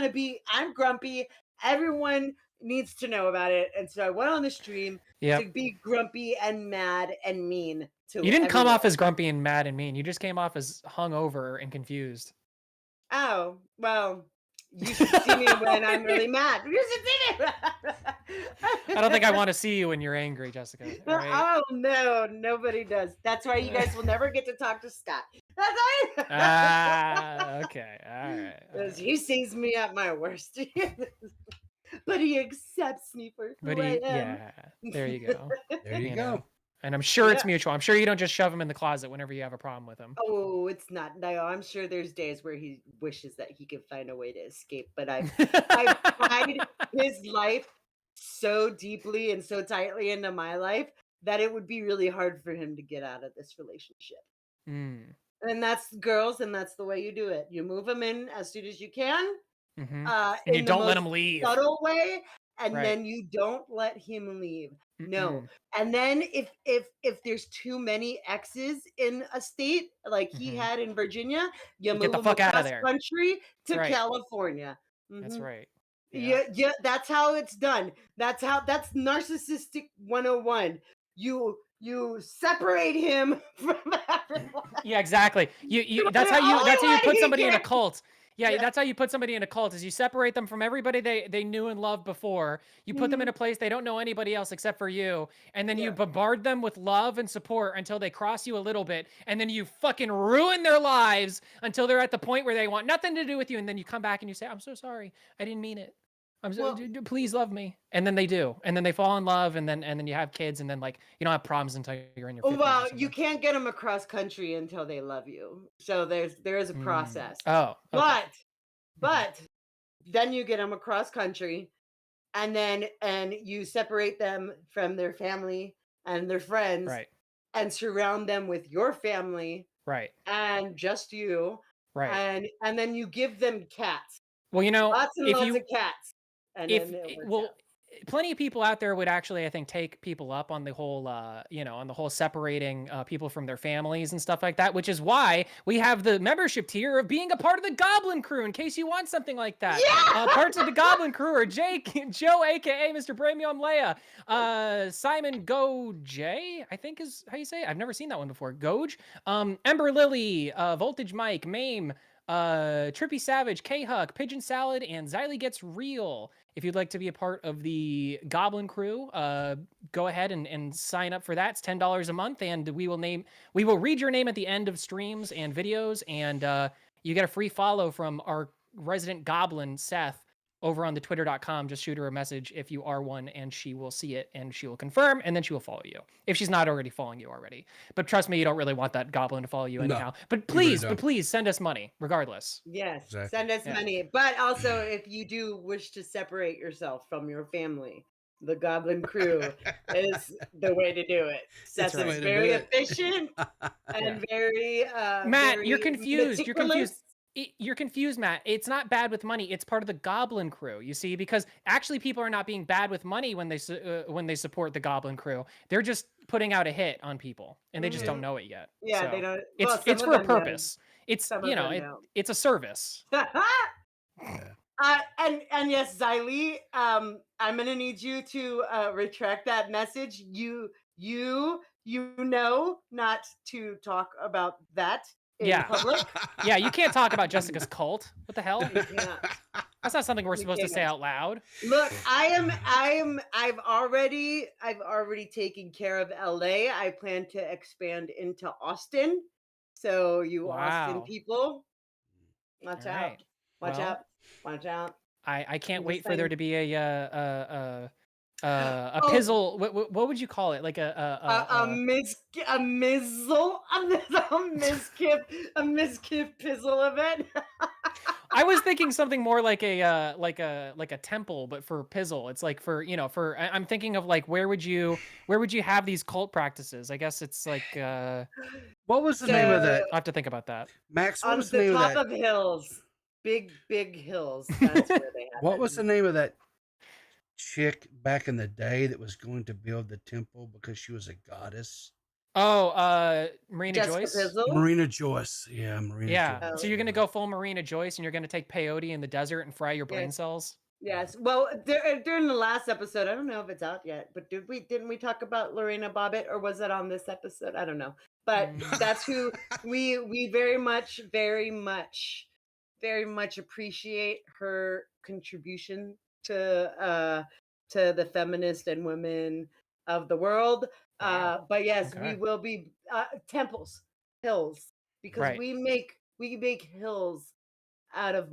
grumpy. Everyone needs to know about it. And so I went on the stream to be grumpy and mad and mean to You didn't come off as grumpy and mad and mean. You just came off as hungover and confused. Oh, well, you should see me when I'm really mad. You should see me. I don't think I want to see you when you're angry, Jessica. Right? Oh, no, nobody does. That's why you guys will never get to talk to Scott. That's why. Okay. All right. He sees me at my worst. But he accepts me for who I am. Yeah, there you go. There you go. And I'm sure it's mutual. I'm sure you don't just shove him in the closet whenever you have a problem with him. Oh, it's not. No, I'm sure there's days where he wishes that he could find a way to escape. But I've tied his life so deeply and so tightly into my life that it would be really hard for him to get out of this relationship. And that's girls, and that's the way you do it. You move them in as soon as you can. And you don't let him leave. Subtle way, and then you don't let him leave. No. And then if there's too many exes in a state like he had in Virginia, you move the him fuck out of across there. Country to California. That's right. Yeah, that's how it's done. That's narcissistic 101. You separate him from everyone. Yeah, exactly. That's how you put somebody in a cult. Yeah, that's how you put somebody in a cult, is you separate them from everybody they knew and loved before. You put them in a place they don't know anybody else except for you, and then you bombard them with love and support until they cross you a little bit, and then you fucking ruin their lives until they're at the point where they want nothing to do with you, and then you come back and you say, I'm so sorry. I didn't mean it. Please love me. And then they do. And then they fall in love, and then you have kids, and then like you don't have problems until you're in your 50s. Well, you can't get them across country until they love you. So there is a process. Oh. Okay. But then you get them across country, and you separate them from their family and their friends, and surround them with your family, and just you, and then you give them cats. Well, lots and lots of cats. And plenty of people out there would actually, I think, take people up on the whole, on the whole separating people from their families and stuff like that, which is why we have the membership tier of being a part of the Goblin Crew, in case you want something like that. Yeah! Parts of the Goblin Crew are Joe, aka Mr. Premium Leia, Simon Goj, I think is how you say it. I've never seen that one before. Goj, Ember Lily, Voltage Mike, Mame, Trippy Savage, K-Huck, Pigeon Salad, and Xylee Gets Real. If you'd like to be a part of the Goblin Crew, go ahead and sign up for that. It's $10 a month, and we will read your name at the end of streams and videos, and you get a free follow from our resident goblin, Seth, over on the twitter.com. Just shoot her a message if you are one, and she will see it, and she will confirm, and then she will follow you if she's not already following you already. But trust me, you don't really want that goblin to follow you anyhow. But please, send us money regardless. Yes, send us money. But also, if you do wish to separate yourself from your family, the Goblin Crew is the way to do it. Seth is very efficient and very Matt, you're confused. You're confused. You're confused, Matt. It's not bad with money. It's part of the Goblin Crew, you see, because actually people are not being bad with money when they support the Goblin Crew. They're just putting out a hit on people, and they just don't know it yet. Yeah, so they don't. It's for a purpose. It's it's a service. And yes, Xylee, I'm gonna need you to retract that message. You you know not to talk about that in public. Yeah, you can't talk about Jessica's cult. What the hell? You can't. That's not something we're supposed to say out loud. Look, I've already taken care of LA. I plan to expand into Austin. So you Austin people, watch out. Watch out. Watch out. I can't wait for there to be a pizzle. What would you call it? Like a mizzle, a miskip pizzle event. I was thinking something more like a temple, but for pizzle. It's like for I'm thinking of like where would you have these cult practices? I guess it's like what was the name of that? I have to think about that. Max, what on was the name of that? top of hills, big hills. That's where they have What it. was the name of that chick back in the day that was going to build the temple because she was a goddess? Oh, Marina Jessica Joyce. Pizzle? Marina Joyce. Yeah, Marina Joyce. So you're gonna go full Marina Joyce, and you're gonna take peyote in the desert and fry your brain Yes. cells. Yes. Well, during the last episode, I don't know if it's out yet, but didn't we talk about Lorena Bobbitt, or was it on this episode? I don't know. But that's who we very much appreciate her contribution to the feminist and women of the world. But yes, we will be hills, because we make hills out of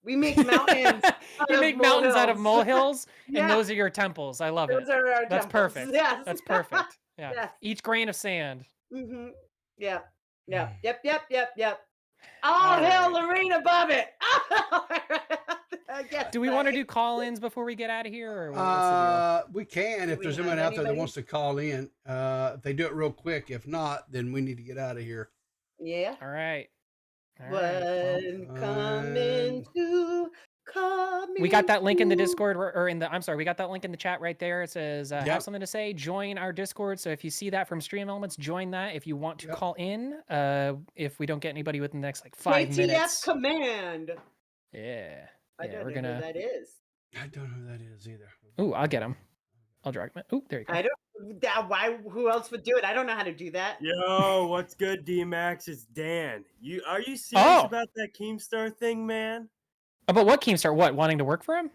we make mountains. You make mountains out of molehills, Yeah. and those are your temples. I love it. Those are our That's temples. perfect. Yes. That's perfect. Yeah. Yes. Each grain of sand. Mm-hmm. Yeah. Yeah. Yep. All hail Lorena Bobbitt. Do we want to do call-ins before we get out of here? Or what's We can if there's anyone out there that wants to call in. If they do it real quick. If not, then we need to get out of here. Yeah. All right. We got that link in the Discord we got that link in the chat right there. It says, have something to say, join our Discord. So if you see that from Stream Elements, join that. If you want to call in, if we don't get anybody within the next like 5 minutes. KTF command. Yeah. I don't know who that is. I don't know who that is either. Ooh, I'll get him. I'll drag him. Ooh, there you go. I don't. Why? Who else would do it? I don't know how to do that. Yo, what's good, D.Max? It's Dan. Are you serious about that Keemstar thing, man? About what Keemstar? What, wanting to work for him?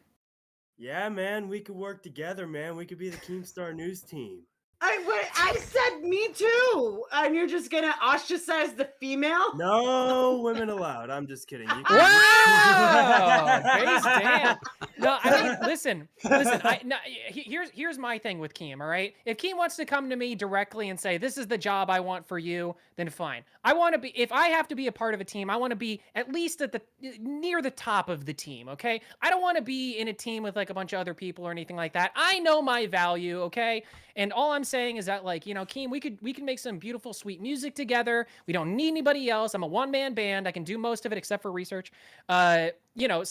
Yeah, man. We could work together, man. We could be the Keemstar news team. I said me too, and you're just gonna ostracize the female? No women allowed. I'm just kidding. You can... Wow, base Dan. No, I mean, listen. Here's my thing with Keem. All right, if Keem wants to come to me directly and say this is the job I want for you, then fine. I want to be. If I have to be a part of a team, I want to be at least at near the top of the team. Okay, I don't want to be in a team with like a bunch of other people or anything like that. I know my value. Okay. And all I'm saying is that, like, Keem, we can make some beautiful, sweet music together. We don't need anybody else. I'm a one-man band. I can do most of it except for research. So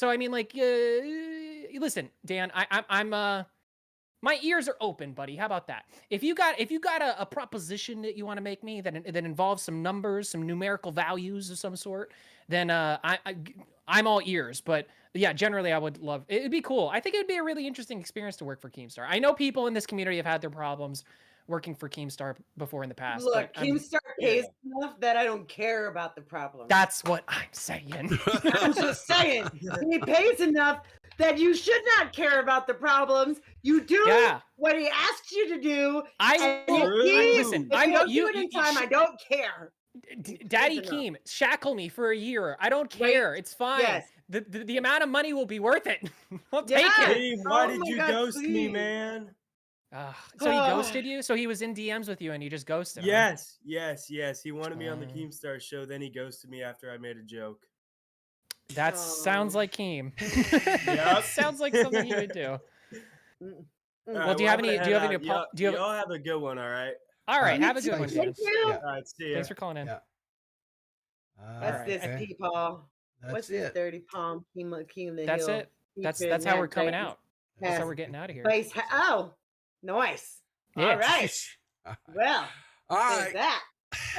I mean, like, listen, Dan, I'm my ears are open, buddy. How about that? If you got a proposition that you want to make me that involves some numbers, some numerical values of some sort, then I'm all ears. But yeah, generally I would love. It'd be cool. I think it would be a really interesting experience to work for Keemstar. I know people in this community have had their problems working for Keemstar before in the past. Look, Keemstar pays enough that I don't care about the problem. That's what I'm saying. I'm just saying. He pays enough that you should not care about the problems. You do what he asks you to do. I don't care. Daddy Keem, shackle me for a year. I don't care. It's fine. Yes. The amount of money will be worth it. I'll take it. Why did you ghost me, man? So he ghosted you? So he was in DMs with you and you just ghosted him? Yes. He wanted me on the Keemstar show. Then he ghosted me after I made a joke. That sounds like Keem. Sounds like something he would do. Well, do you have any? Do you have any? Y'all have a good one. All right. All right. Have a good one, Thank you. All right. See ya. Thanks for calling in. Yeah. What's this peepaw? What's this dirty palm? Keem That's it. That's how we're coming out. That's how we're getting out of here. Oh, nice. Yeah. All right. Well, all right. That.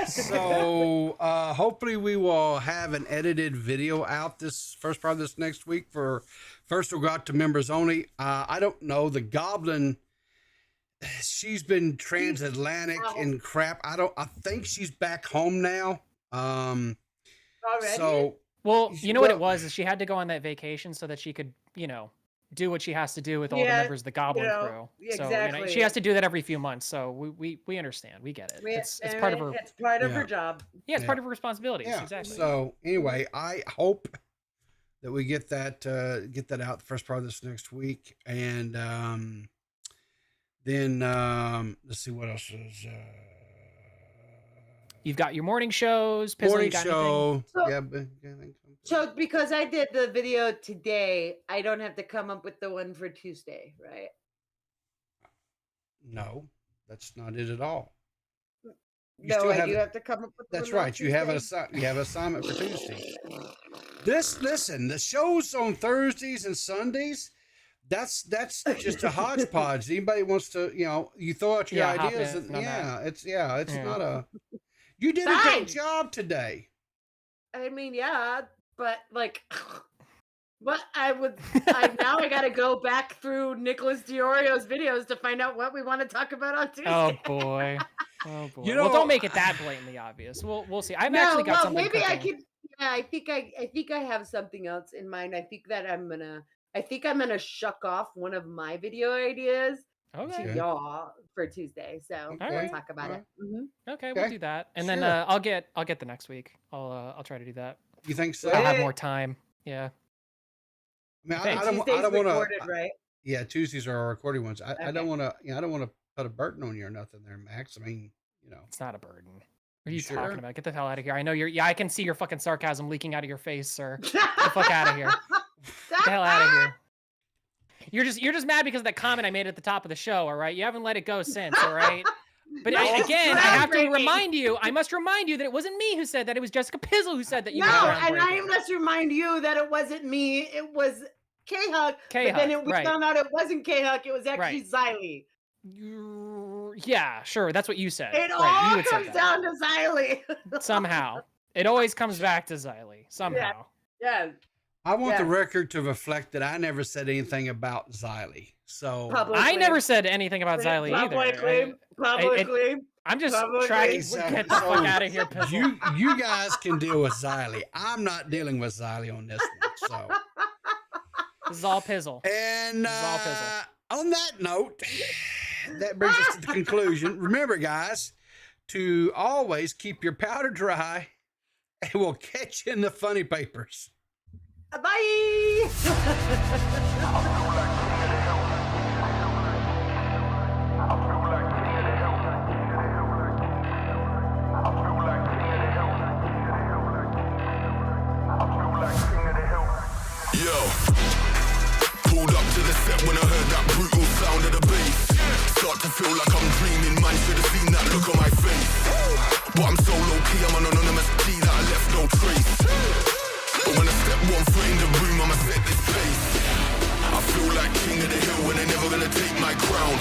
So hopefully we will have an edited video out this first part of this next week. First we'll go out to members only. I don't know, the Goblin she's been transatlantic and crap. I think she's back home now. Already? So well, you know what it was is she had to go on that vacation so that she could, you know, do what she has to do with all the members of the Goblin crew. So exactly. you know, she has to do that every few months. So we understand. We get it. It's part of her. It's part of her job. Yeah, it's part of her responsibilities. Yeah. Exactly. So anyway, I hope that we get that out the first part of this next week, and then let's see what else is. You've got your morning shows. Pizzle, Morning you got show. So because I did the video today, I don't have to come up with the one for Tuesday, right? No, that's not it at all. No, I do have to come up with. That's right. You have an assignment for Tuesday. Listen, the shows on Thursdays and Sundays. That's just a hodgepodge. Anybody wants to, you know, you throw out your ideas, and it's not a. You did a great job today. I mean, yeah, but like, but now I got to go back through Nicholas Diorio's videos to find out what we want to talk about on Tuesday. Oh boy. You know, well, don't make it that blatantly obvious. We'll see. I've actually got something. Maybe cooking. I could. Yeah, I think I have something else in mind. I think I'm gonna shuck off one of my video ideas to y'all for Tuesday. So we'll talk about it. Mm-hmm. Okay, we'll do that, and then I'll get the next week. I'll try to do that. You think so? I'll have more time. Yeah. I mean, I don't want to. Right? Yeah, Tuesdays are our recording ones. I don't want to. I don't want to put a burden on you or nothing there, Max. I mean, you know, it's not a burden. What are you talking about? Get the hell out of here! I know you're. Yeah, I can see your fucking sarcasm leaking out of your face, sir. Get the fuck out of here! Get the hell out of here! You're just mad because of that comment I made at the top of the show. All right, you haven't let it go since. All right. But again, I have to remind you. I must remind you that it wasn't me who said that. It was Jessica Pizzle who said that. You and I must remind you that it wasn't me. It was K-Hug. But then we found out it wasn't K-Hug. It was actually Xylee. Yeah, sure. That's what you said. It all comes down to Xylee. Somehow. It always comes back to Xylee. Somehow. Yeah. I want the record to reflect that I never said anything about Xylee. So I never said anything about Xylee either. Publicly. I'm just trying to get the fuck out of here. You guys can deal with Xylee. I'm not dealing with Xylee on this one. So this is all Pizzle. And on that note, that brings us to the conclusion. Remember, guys, to always keep your powder dry, and we'll catch you in the funny papers. Bye. Pulled up to the set when I heard that brutal sound of the bass. Start to feel like I'm dreaming, man, should have seen that look on my face. But I'm so low-key, I'm an anonymous G that I left no trace. But when I step one foot in the room, I'ma set this pace. I feel like king of the hill when they're never gonna take my crown.